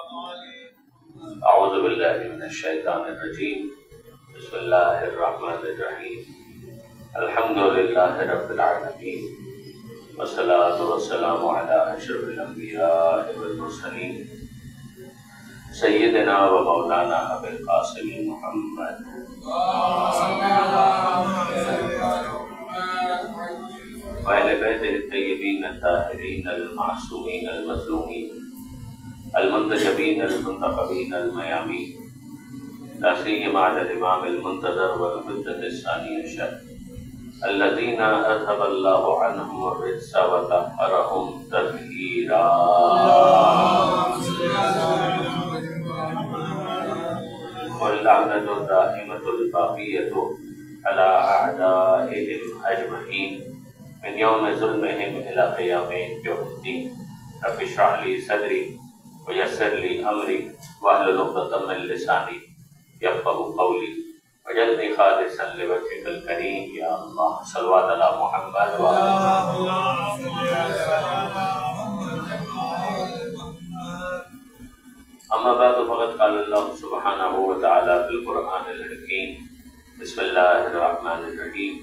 اعوذ باللہ من الشیطان الرجیم بسم اللہ الرحمن الرحیم الحمد للہ رب العالمین والصلاة والسلام علی اشرف الانبیاء والمرسلین سیدنا و مولانا ابی القاسم محمد وأہل بیتہ الطیبین الطاہرین المعصومین المظلومین المنتجبین المنتخبین المیامین لا سیما علی الامام المنتظر والمدة الثانی عشر الذین اذهب اللہ عنہم الرجس وطہرہم تطہیرا واللعنة الدائمة الباقية على أعدائهم أجمعين من يوم ظلمهم إلى قيام يوم الدين رب اشرح لي صدري ويسر لي أمري واحلل عقدة من لساني يفقهوا قولي واجعلني خالصا لوجهك الكريم يا الله صلوات على محمد أما بعد فقد قال الله سبحانه وتعالى في القرآن الحكيم بسم الله الرحمن الرحيم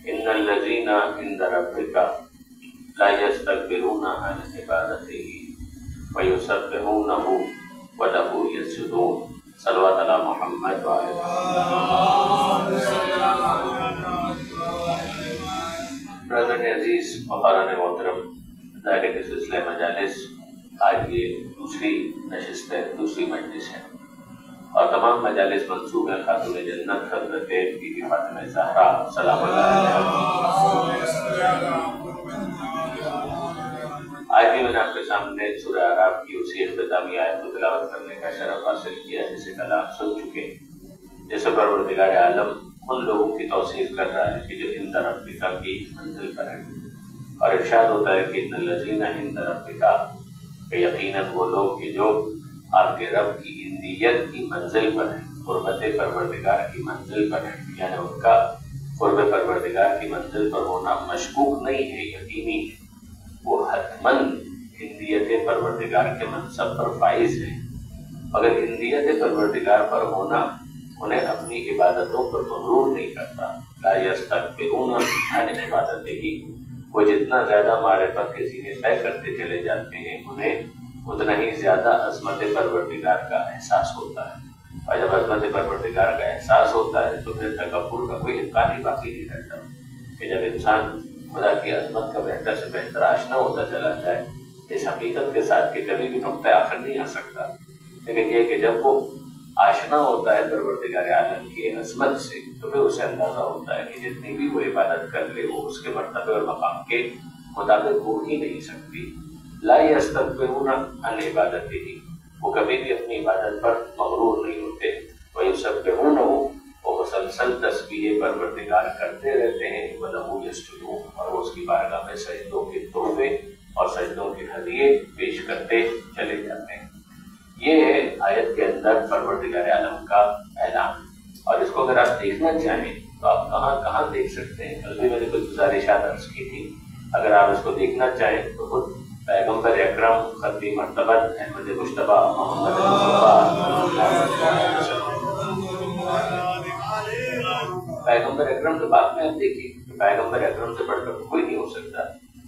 إن الذين عند ربك لا يستكبرون عن عبادته ويسبحونه وله يسجدون صلوات على محمد وعلى برادران عزیز مقارن محترم دائرے کے سلسلہ مجالس آج یہ دوسری نشست ہے، دوسری مجلس ہے اور تمام مجالس منسوب ہیں خاتون جنت حضرت بی بی فاطمہ زہرا سلام اللہ علیہا۔ آج بھی میں نے آپ کے سامنے سورہ اعراف کی اسی اختتامی آیت کو تلاوت کرنے کا شرف حاصل کیا جسے کل آپ سن چکے، جیسے پروردگار عالم ان لوگوں کی توصیف کر رہا ہے کہ جو عند ربک کی منزل پر ہے، اور ارشاد ہوتا ہے کہ ان الذین عند ربک، کہ یقیناً وہ لوگ کہ جو آپ کے رب کی اندیت کی منزل پر ہیں، قربت پروردگار کی منزل پر ہیں، یعنی ان کا قرب پروردگار کی منزل پر ہونا مشکوک نہیں ہے، یقینی ہے، وہ حتماً اندیت پروردگار کے منصب پر فائز ہیں، مگر اندیت پروردگار پر ہونا انہیں اپنی عبادتوں پر مغرور نہیں کرتا۔ لا یستکبرون عن عبادتہ، وہ جتنا زیادہ معرفت کے سینے طے کرتے چلے جاتے ہیں انہیں اتنا ہی زیادہ عظمت پروردگار کا احساس ہوتا ہے، اور جب عظمت پروردگار کا احساس ہوتا ہے تو پھر تکبر کا کوئی امکان ہی باقی نہیں رہتا کہ جب انسان خدا کی عظمت کا بہتر سے بہتر آشنا ہوتا چلا جائے اس حقیقت کے ساتھ کہ کبھی بھی نقطہ آخر نہیں آ سکتا، لیکن یہ کہ جب وہ آشنا ہوتا ہے پروردگار عالم کی عظمت سے تو پھر اسے اندازہ ہوتا ہے کہ جتنی بھی وہ عبادت کر لے وہ اس کے مرتبے اور مقام کے مطابق ہو ہی نہیں سکتی۔ لا یستکبرون عن عبادتہ، وہ کبھی بھی اپنی عبادت پر مغرور نہیں ہوتے، ویسبحونہ، وہ مسلسل تسبیح پروردگار کرتے رہتے ہیں، وَلَهُ يَسْجُدُونَ، اور وہ اس کی بارگاہ میں سجدوں کے تحفے اور سجدوں کے ہدیے پیش کرتے چلے جاتے ہیں۔ یہ ہے آیت کے اندر پروردگار عالم کا اعلان، اور اس کو اگر آپ دیکھنا چاہیں تو آپ کہاں کہاں دیکھ سکتے ہیں۔ کل بھی میں نے کچھ گزارشات عرض کی تھی، اگر آپ اس کو دیکھنا چاہیں تو خود پیغمبر اکرم ختمی مرتبت احمد مجتبیٰ محمد پیغمبر اکرم کے بعد میں آپ دیکھیے کہ پیغمبر اکرم سے بڑھ کر کوئی نہیں ہو سکتا،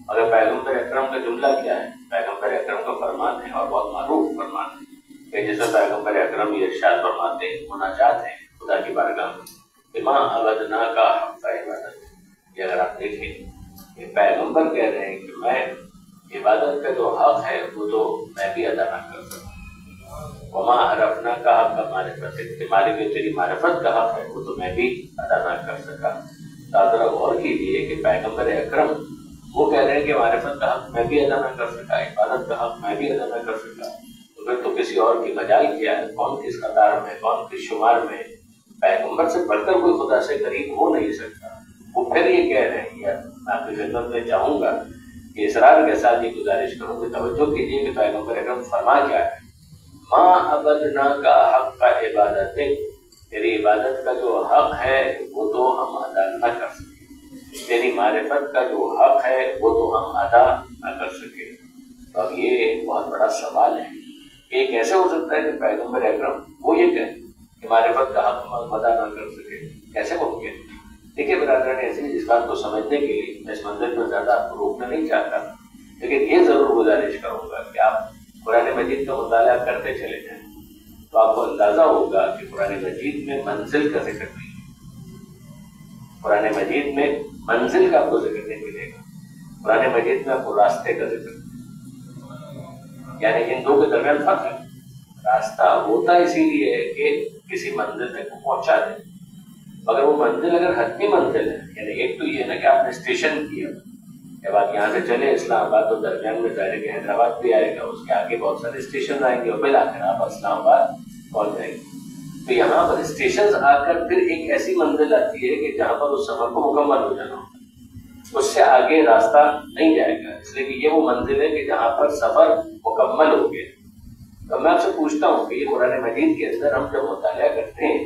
اگر پیغمبر اکرم کا جملہ کیا ہے؟ پیغمبر اکرم کا فرمان ہے، اور بہت معروف فرمان ہے کہ جیسے پیغمبر اکرم یہ ارشاد فرماتے ہیں، مناجات ہیں خدا کی بارگاہ میں کہ ماں عبدنا کا حق عبادت۔ یہ اگر آپ دیکھیں کہ پیغمبر کہہ رہے ہیں کہ میں عبادت کا جو حق ہے وہ تو میں بھی ادا نہ کر سکتا، وما عرفنا کا حق کا معرفت ہے، تمہاری جو تیری معرفت کا حق ہے وہ تو میں بھی ادا نہ کر سکا۔ ذرا غور کیجیے کہ پیغمبر اکرم وہ کہہ رہے ہیں کہ معرفت کا حق میں بھی ادا نہ کر سکا، عبادت کا حق میں بھی ادا نہ کر سکا، تو پھر تو کسی اور کی مجال کیا ہے؟ کون کس قطار میں، کون کس شمار میں؟ پیغمبر سے بڑھ کر کوئی خدا سے قریب ہو نہیں سکتا۔ وہ پھر یہ کہہ رہے ہیں، یار میں آپ کی خدمت میں چاہوں گا کہ اصرار کے ساتھ یہ گزارش کروں کہ توجہ کیجیے کہ پیغمبر اکرم فرما کیا ہے، ماں عبدنا کا حق کا عبادت ہے، تیری عبادت کا جو حق ہے وہ تو ہم ادا نہ کر سکے، تیری معرفت کا جو حق ہے وہ تو ہم ادا نہ کر سکے۔ تو اب یہ بہت بڑا سوال ہے یہ کیسے ہو سکتا ہے کہ پیغمبر اکرم وہ یہ کہیں کہ معرفت کا حق ادا نہ کر سکے؟ کیسے ممکن؟ دیکھیے برادران عزیز، اس بات کو سمجھنے کے لیے میں اس منزل پر زیادہ آپ کو روکنا نہیں چاہتا، لیکن یہ ضرور گزارش کروں گا کہ آپ قرآن مجید کا مطالعہ کرتے چلے جائیں تو آپ کو اندازہ ہوگا کہ قرآن مجید میں منزل کا ذکر نہیں ہے۔ قرآن مجید میں منزل کا آپ کو ذکر نہیں ملے گا، قرآن مجید میں آپ کو راستے کا ذکر نہیں، یعنی ان دو کے درمیان فرق ہے۔ راستہ ہوتا اسی لیے ہے کہ کسی منزل تک پہنچا دے، مگر وہ منزل اگر حتمی منزل ہے، یعنی ایک تو یہ ہے نا کہ آپ نے اسٹیشن کیا، جب آپ یہاں سے چلے اسلام آباد تو درمیان میں ظاہر کہ حیدرآباد بھی آئے گا، اس کے آگے بہت سارے اسٹیشن آئیں گے اور بالآخر آپ اسلام آباد پہنچ جائیں گے۔ تو یہاں پر اسٹیشن آ کر پھر ایک ایسی منزل آتی ہے کہ جہاں پر اس سفر کو مکمل ہو جانا ہوتا ہے، اس سے آگے راستہ نہیں جائے گا، اس لیے کہ یہ وہ منزل ہے کہ جہاں پر سفر مکمل ہو گیا۔ تو میں آپ سے پوچھتا ہوں کہ یہ قرآن مجید کے اندر ہم جب مطالعہ کرتے ہیں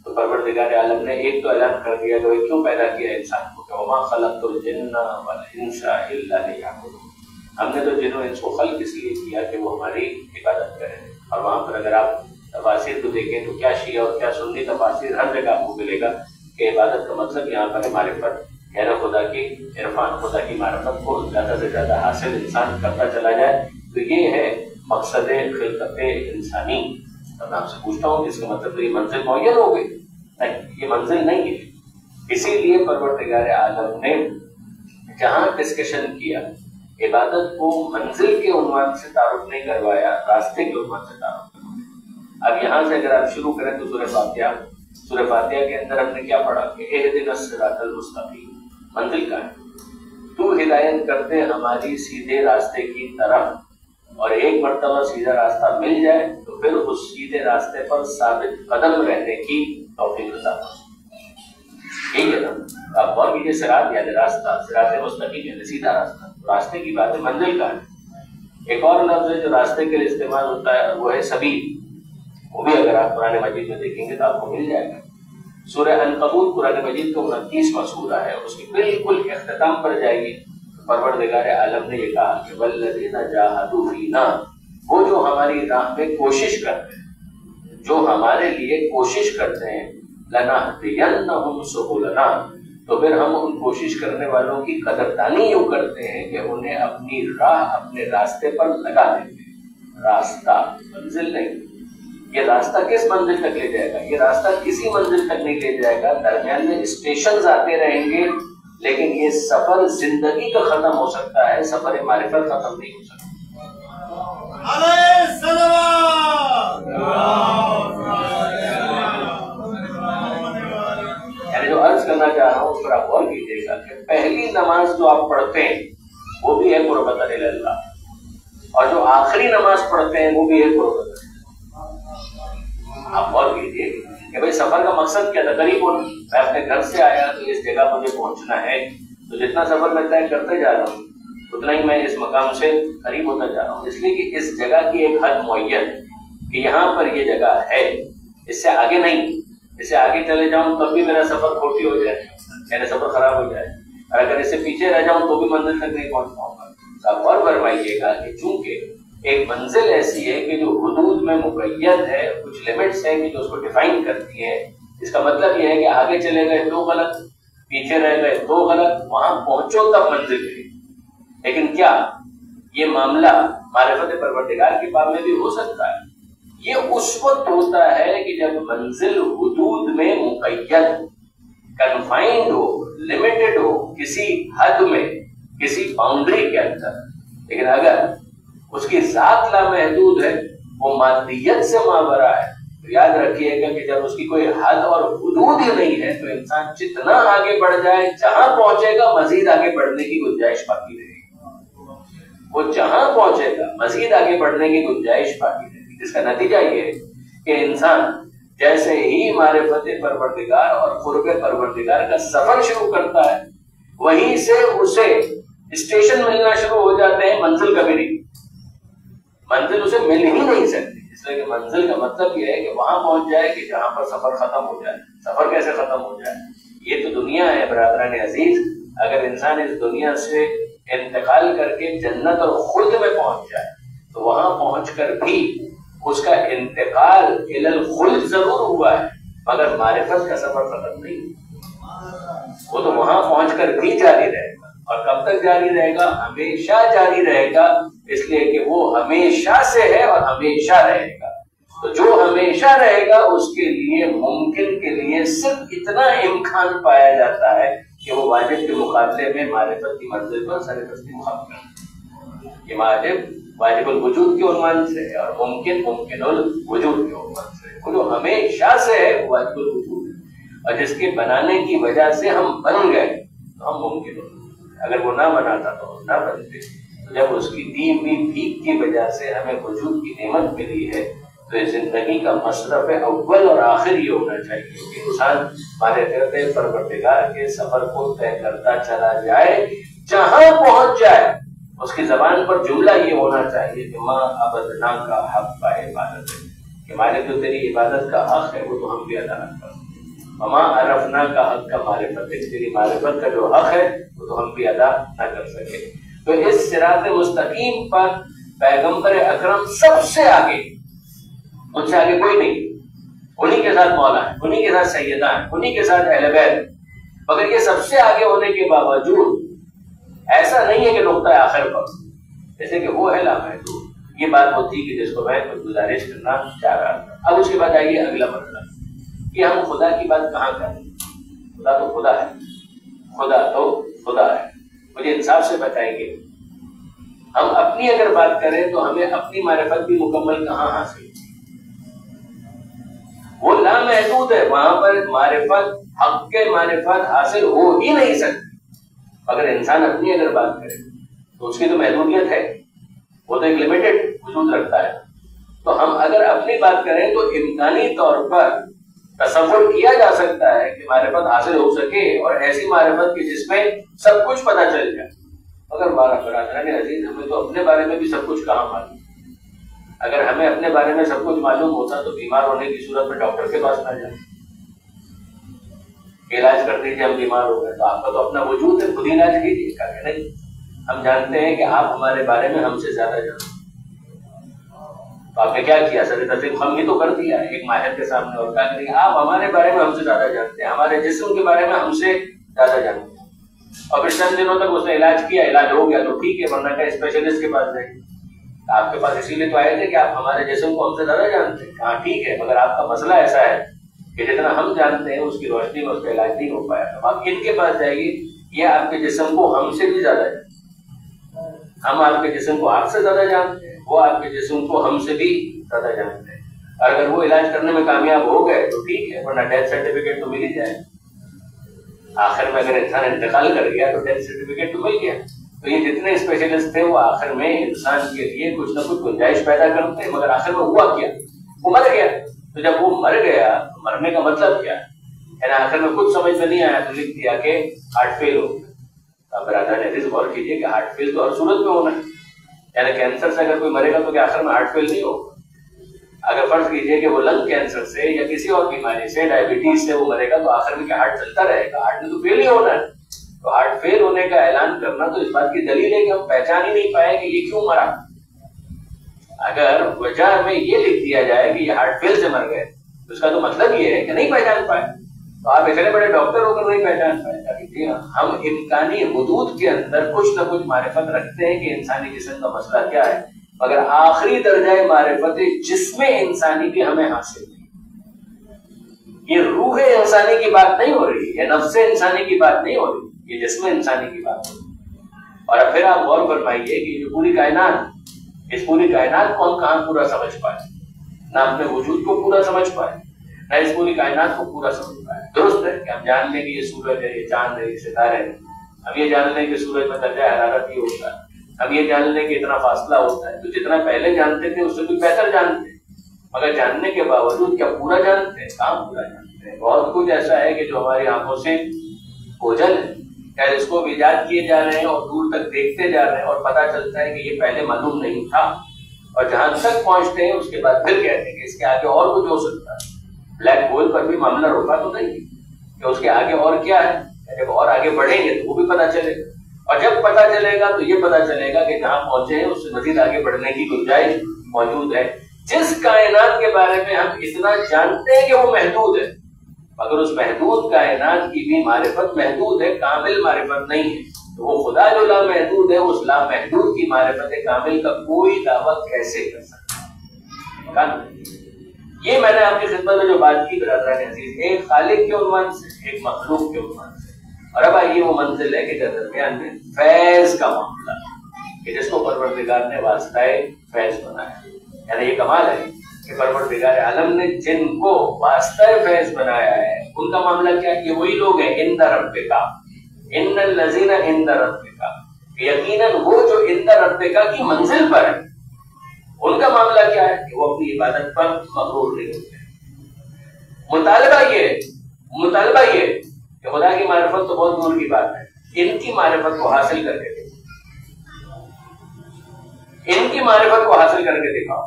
تو پروردگار عالم نے ایک تو اعلان کر دیا کہ وہ کیوں پیدا کیا انسان کو، کہ وما خلقت الجن والانس الا لیعبدون، ہم نے تو جن و انس کو خلق اس لیے کیا کہ وہ ہماری عبادت کریں۔ اور وہاں پر اگر آپ تفاسیر کو دیکھیں تو کیا شیعہ اور کیا سنی تفاسیر ہر جگہ آپ کو ملے گا کہ عبادت کا مطلب یہاں پر معرفت، یعنی خدا کی عرفان، خدا کی معرفت کو زیادہ سے زیادہ حاصل انسان کرتا چلا جائے، تو یہ ہے مقصد خلقت انسانی۔ تو میں آپ سے پوچھتا ہوں کہ اس کا مطلب تو یہ منزل معین ہو گئی؟ نہیں، یہ منزل نہیں ہے۔ اسی لیے پروردگار عالم نے جہاں ڈسکشن کیا، عبادت کو منزل کے عنوان سے تعارف نہیں کروایا، راستے کے عنوان سے تعارف کروایا۔ اب یہاں سے اگر آپ شروع کریں تو سورہ فاتحہ کے اندر ہم نے کیا پڑھا کہ اہدنا الصراط المستقیم، منزل کا ہے، تو ہدایت کرتے ہماری سیدھے راستے کی طرف، اور ایک مرتبہ سیدھا راستہ مل جائے تو پھر اس سیدھے راستے پر ثابت قدم رہنے کی توفیق عطا فرما۔ یہی ہے نا، آپ غور کیجیے، صراط یعنی راستہ، صراط مستقیم یعنی سیدھا راستہ، راستے کی بات ہے، منزل کا ہے۔ ایک اور لفظ ہے جو راستے کے لیے استعمال ہوتا ہے وہ ہے سبیل، وہ بھی اگر آپ قرآن مجید میں دیکھیں گے تو آپ کو مل جائے گا۔ سورہ عنکبوت قرآن مجید کا 29واں سورہ ہے، اس کی بالکل اختتام پر جائے گی، پروردگار عالم نے یہ کہا کہ والذین جاہدوا فینا، وہ جو ہماری راہ میں کوشش کرتے ہیں، جو ہمارے لیے کوشش کرتے ہیں، لنہدینہم سبلنا، تو پھر ہم ان کوشش کرنے والوں کی قدردانی یوں کرتے ہیں کہ انہیں اپنی راہ اپنے راستے پر لگا دیں گے۔ راستہ، منزل نہیں۔ یہ راستہ کس منزل تک لے جائے گا؟ یہ راستہ کسی منزل تک نہیں لے جائے گا، درمیان میں اسٹیشنز آتے رہیں گے، لیکن یہ سفر زندگی کا ختم ہو سکتا ہے، سفر معرفت ختم نہیں ہو سکتا۔ یعنی جو عرض کرنا چاہ رہا ہوں اس پر آپ غور کیجیے گا کہ پہلی نماز جو آپ پڑھتے ہیں وہ بھی ہے قربت اللہ، اور جو آخری نماز پڑھتے ہیں وہ بھی ہے قربت اللہ۔ آپ غور کیجیے کہ بھائی سفر کا مقصد کیا تھا؟ قریب ہونا۔ میں اپنے گھر سے آیا تو اس جگہ مجھے پہنچنا ہے، تو جتنا سفر میں طے کرتے جا رہا ہوں اتنا ہی میں اس مقام سے قریب ہوتا جا رہا ہوں، اس لیے کہ اس جگہ کی ایک حد معین ہے کہ یہاں پر یہ جگہ ہے، اس سے آگے نہیں۔ اس سے آگے چلے جاؤں تب بھی میرا سفر کھوٹی ہو جائے، یعنی سفر خراب ہو جائے، اور اگر اس سے پیچھے رہ جاؤں تو بھی منزل تک نہیں پہنچ پاؤں گا۔ تو آپ غور فرمائیے گا کہ چونکہ ایک منزل ایسی ہے کہ جو حدود میں مقید ہے، کچھ لیمٹس ہیں کہ جو اس کو ڈیفائن کرتی ہے، اس کا مطلب یہ ہے کہ آگے چلے گئے تو غلط، پیچھے رہ گئے تو غلط، وہاں پہنچو تب منزل ملی۔ لیکن کیا یہ معاملہ معرفت پروردگار کے باب میں بھی ہو سکتا ہے؟ یہ اس وقت ہوتا ہے کہ جب منزل حدود میں مقید ہو، کنفائنڈ ہو، لمیٹڈ ہو، کسی حد میں، کسی باؤنڈری کے اندر۔ لیکن اگر اس کی ذات لامحدود ہے، وہ مادیت سے مابرا ہے، تو یاد رکھیے گا کہ جب اس کی کوئی حد اور حدود ہی نہیں ہے تو انسان جتنا آگے بڑھ جائے، جہاں پہنچے گا مزید آگے بڑھنے کی گنجائش باقی رہے گی۔ وہ جہاں پہنچے گا مزید آگے بڑھنے کی گنجائش باقی رہے گی، جس کا نتیجہ یہ ہے کہ انسان جیسے ہی معرفت پروردگار اور قرب پروردگار کا سفر شروع کرتا ہے، وہیں سے اسے اسٹیشن ملنا شروع ہو جاتے ہیں، منزل کبھی نہیں۔ منزل اسے مل ہی نہیں سکتی، اس لیے کہ منزل کا مطلب یہ ہے کہ وہاں پہنچ جائے کہ جہاں پر سفر ختم ہو جائے۔ سفر کیسے ختم ہو جائے؟ یہ تو دنیا ہے برادران عزیز۔ اگر انسان اس دنیا سے انتقال کر کے جنت اور خلد میں پہنچ جائے تو وہاں پہنچ کر بھی اس کا انتقال الی الخلد ضرور ہوا ہے، مگر معرفت کا سفر ختم نہیں، وہ تو وہاں پہنچ کر بھی جاری رہے گا، اور کب تک جاری رہے گا؟ ہمیشہ جاری رہے گا، اس لیے کہ وہ ہمیشہ سے ہے اور ہمیشہ رہے گا۔ تو جو ہمیشہ رہے گا اس کے لیے ممکن کے لیے صرف اتنا امکان پایا جاتا ہے کہ وہ واجب کے مقابلے میں معرفت کی منزل پر سرکشی مقابلہ کرے۔ یہ واجب الوجود کے عنوان سے ہے اور ممکن الوجود کے عنوان سے ہے۔ وہ جو ہمیشہ سے ہے وہ واجب الوجود ہے، اور جس کے بنانے کی وجہ سے ہم بن گئے تو ہم ممکن ہو، اگر وہ نہ بناتا تو ہم نہ بنتے۔ تو جب اس کی دی ہوئی بھیک کی وجہ سے ہمیں وجود کی نعمت ملی ہے تو اس زندگی کا مصرف اول اور آخر یہ ہونا چاہیے کہ انسان ہمارے کرتے پروردگار کے سفر کو طے کرتا چلا جائے، جہاں پہنچ جائے اس کی زبان پر جملہ یہ ہونا چاہیے کہ ماں عبدنا کا حق کا عبادت ہے، کہ مالک جو تیری عبادت کا حق ہے وہ تو ہم بھی ادا نہ کریں، ماں عرفنا کا حق کا معرفت ہے، تیری معرفت کا جو حق ہے وہ تو ہم بھی ادا نہ کر سکے۔ تو اس صراط مستقیم پر پیغمبر اکرم سب سے آگے، ان سے آگے کوئی نہیں، انہی کے ساتھ مولا ہے، انہی کے ساتھ سیدہ ہیں، انہی کے ساتھ اہل بیت، مگر یہ سب سے آگے ہونے کے باوجود ایسا نہیں ہے کہ نقطہ آخر پر، جیسے کہ وہ ہے لامحدود۔ یہ بات ہوتی کہ جس کو میں گزارش کرنا چاہ رہا تھا۔ اب اس کے بعد آئیے اگلا مرحلہ کہ ہم خدا کی بات کہاں کریں؟ خدا تو خدا ہے، خدا تو خدا ہے، مجھے انصاف سے بتائیں گے ہم اپنی اگر بات کریں تو ہمیں اپنی معرفت بھی مکمل کہاں حاصل؟ وہ لامحدود ہے، وہاں پر معرفت، حق کے معرفت حاصل ہو ہی نہیں سکتی۔ اگر انسان اپنی اگر بات کرے تو اس کی تو محدودیت ہے، وہ تو ایک لمیٹڈ وجود رکھتا ہے۔ تو ہم اگر اپنی بات کریں تو امکانی طور پر تصور کیا جا سکتا ہے کہ معرفت حاصل ہو سکے، اور ایسی معرفت کی جس میں سب کچھ پتہ چل جائے۔ مگر برادران عزیز، ہمیں تو اپنے بارے میں بھی سب کچھ کہاں معلوم؟ اگر ہمیں اپنے بارے میں سب کچھ معلوم ہوتا تو بیمار ہونے کی صورت میں ڈاکٹر کے پاس نہ جائیں، علاج کر دیجیے ہم بیمار ہو گئے، تو آپ کا تو اپنا وجود ہے، خود ہی علاج کیجیے، کہا کہ نہیں ہم جانتے ہیں کہ آپ ہمارے بارے میں ہم سے زیادہ جانتے ہیں۔ تو آپ نے کیا کیا؟ سر تصدیق ہم ہی تو کر دیا ایک ماہر کے سامنے، اور کہا کہ آپ ہمارے بارے میں ہم سے زیادہ جانتے ہیں، ہمارے جسم کے بارے میں ہم سے زیادہ جانتے ہیں۔ اور پھر چند دنوں تک اس نے علاج کیا، علاج ہو گیا تو ٹھیک ہے، ورنہ کہ اسپیشلسٹ کے پاس جائیں۔ آپ کے پاس اسی لیے تو آئے تھے کہ آپ ہمارے جسم کو ہم سے زیادہ جانتے ہیں۔ ہاں ٹھیک ہے، مگر آپ کا مسئلہ ایسا ہے کہ جتنا ہم جانتے ہیں اس کی روشنی میں اس کا علاج نہیں ہو پایا۔ تو آپ ان کے پاس جائیے، یہ آپ کے جسم کو ہم سے بھی زیادہ جانتے ہیں، ہم آپ کے جسم کو آپ سے زیادہ جانتے ہیں، وہ آپ کے جسم کو ہم سے بھی زیادہ جانتے ہیں۔ اور اگر وہ علاج کرنے میں کامیاب ہو گئے تو ٹھیک ہے، ورنہ ڈیتھ سرٹیفکیٹ تو مل ہی جائے۔ آخر میں اگر انسان انتقال کر گیا تو ڈیتھ سرٹیفکیٹ تو مل گیا۔ تو یہ جتنے اسپیشلسٹ تھے وہ آخر میں انسان کے لیے کچھ نہ کچھ گنجائش پیدا کرتے ہیں، مگر آخر میں ہوا کیا؟ وہ مر گیا۔ تو جب وہ مر گیا تو مرنے کا مطلب کیا ہے؟ یعنی آخر میں کچھ سمجھ میں نہیں آیا تو لکھ دیا کہ ہارٹ فیل ہو گیا۔ اب برادران عزیز غور کیجیے کہ ہارٹ فیل تو ہر صورت میں ہونا ہے، یعنی کینسر سے اگر کوئی مرے گا تو کیا آخر میں ہارٹ فیل نہیں ہوگا؟ اگر فرض کیجیے کہ وہ لنگ کینسر سے یا کسی اور بیماری سے، ڈائبٹیز سے وہ مرے گا تو آخر میں کیا ہارٹ چلتا رہے گا؟ ہارٹ میں تو فیل ہی ہونا ہے۔ تو ہارٹ فیل ہونے کا اعلان کرنا تو اس بات کی دلیل ہے کہ ہم پہچان ہی نہیں پائے کہ یہ کیوں مرا۔ اگر وجہ میں یہ لکھ دیا جائے کہ یہ ہارٹ فیل سے مر گئے تو اس کا تو مطلب یہ ہے کہ نہیں پہچان پائے۔ تو آپ اتنے بڑے ڈاکٹر ہو کر نہیں پہچان پائے۔ ہم امکانی حدود کے اندر کچھ نہ کچھ معرفت رکھتے ہیں کہ انسانی جسم کا مسئلہ کیا ہے، مگر آخری درجہ معرفت جسم انسانی بھی ہمیں حاصل نہیں۔ یہ روح انسانی کی بات نہیں ہو رہی، یہ نفس انسانی کی بات نہیں ہو رہی، یہ جسم انسانی کی بات ہو رہی۔ اور پھر آپ غور فرمائیے کہ یہ پوری کائنات، اس پوری کائنات کو ہم کہاں پورا سمجھ پائے؟ نہ اپنے وجود کو پورا سمجھ پائے، نہ اس پوری کائنات کو پورا سمجھ پائے۔ درست ہے کہ ہم جان لیں کہ یہ سورج ہے، یہ چاند ہے، یہ ستارے ہیں، ہم یہ جان لیں کہ سورج میں درجہ حرارت یہ ہوتا ہے، ہم یہ جان لیں کہ اتنا فاصلہ ہوتا ہے۔ تو جتنا پہلے جانتے تھے اس سے بھی بہتر جانتے ہیں، مگر جاننے کے باوجود کیا پورا جانتے ہیں؟ کہاں پورا جانتے ہیں؟ بہت کچھ ایسا ہے کہ جو ہماری آنکھوں سے اوجھل ہے، ٹیلیسکوپ ایجاد کیے جا رہے ہیں اور دور تک دیکھتے جا رہے ہیں اور پتہ چلتا ہے کہ یہ پہلے معلوم نہیں تھا، اور جہاں تک پہنچتے ہیں اس کے بعد پھر کہتے ہیں کہ اس کے آگے اور کچھ ہو سکتا ہے۔ بلیک ہول پر بھی معاملہ روکا تو نہیں کہ اس کے آگے اور کیا ہے، جب اور آگے بڑھیں گے تو وہ بھی پتہ چلے گا، اور جب پتہ چلے گا تو یہ پتہ چلے گا کہ جہاں پہنچے ہیں اس سے مزید آگے بڑھنے کی گنجائش موجود ہے۔ جس کائنات کے بارے میں ہم اتنا جانتے ہیں کہ وہ محدود ہے، مگر اس محدود کائنات کی بھی معرفت محدود ہے، کامل معرفت نہیں ہے، تو وہ خدا جو لامحدود ہے اس لامحدود کی معرفت کامل کا کوئی دعویٰ کیسے کر سکتا ہے؟ یہ میں نے آپ کی خدمت میں جو بات کی برادران عزیز، ایک خالق کے عنوان سے، ایک مخلوق کے عنوان سے، اور اب آئیے وہ منزل ہے کہ درمیان میں فیض کا معاملہ، کہ جس کو پروردگار نے واسطہ فیض بنایا، یعنی یہ کمال ہے کہ پروردگار عالم نے جن کو واسطہ فیض بنایا ہے ان کا معاملہ کیا؟ کہ وہی لوگ ہیں عند ربک، ان الذین عند ربک، یقیناً وہ جو عند ربک کی منزل پر ہے، ان کا معاملہ کیا ہے کہ وہ اپنی عبادت پر مغرور نہیں ہوتے۔ مطالبہ یہ کہ خدا کی معرفت تو بہت دور کی بات ہے، ان کی معرفت کو حاصل کر کے دکھاؤ، ان کی معرفت کو حاصل کر کے دکھاؤ۔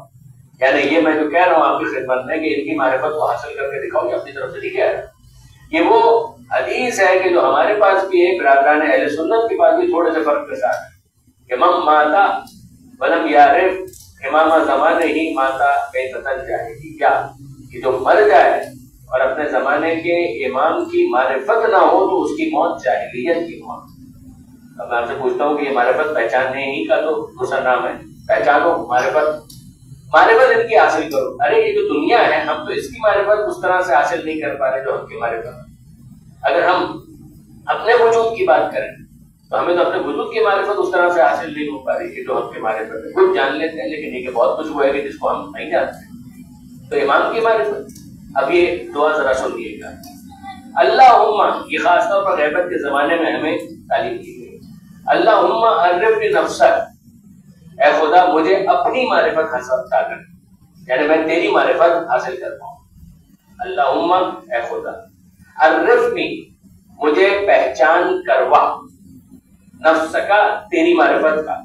یعنی یہ میں جو کہہ رہا ہوں آپ کی خدمت میں کہ ان کی معرفت کو حاصل کر کے دکھاؤ، یہ اپنی طرف سے نہیں کہہ رہا، یہ وہ حدیث ہے کہ جو ہمارے پاس بھی ہے، برادران اہل سنت کے پاس بھی تھوڑے سے فرق کے ساتھ ہے کہ من ماتا ولم یعرف امام زمانے ہی ماتا بیتتن جاہلی، کیا کہ جو مر جائے اور اپنے زمانے کے امام کی معرفت نہ ہو تو اس کی موت جاہلیت کی موت۔ اب میں آپ سے پوچھتا ہوں کہ یہ معرفت پہچاننے ہی کا تو دوسرا نام ہے، پہچانو معرفت ان کی حاصل کرو۔ ارے یہ جو دنیا ہے ہم تو اس کی معرفت اس طرح سے حاصل نہیں کر پا رہے جو ہم کی معرفت۔ اگر ہم اپنے وجود کی بات کریں تو ہمیں تو اپنے وجود کی معرفت اس طرح سے حاصل نہیں ہو پا رہی کہ جو ہم کی معرفت ہے، کچھ جان لیتے ہیں لیکن یہ کہ بہت کچھ ہوا ہے کہ جس کو ہم نہیں جانتے۔ تو امام کی معرفت، اب یہ دعا ذرا سنیے گا، اللہم، یہ خاص طور پر غیبت کے زمانے میں ہمیں تعلیم کی گئی، اللہم عرفنی نفسک، اے خدا مجھے اپنی معرفت حاصل کر، یعنی میں تیری معرفت حاصل کر پاؤں۔ اللہم، اے خدا، عرفنی، مجھے پہچان کروا، نفس کا، تیری معرفت کا،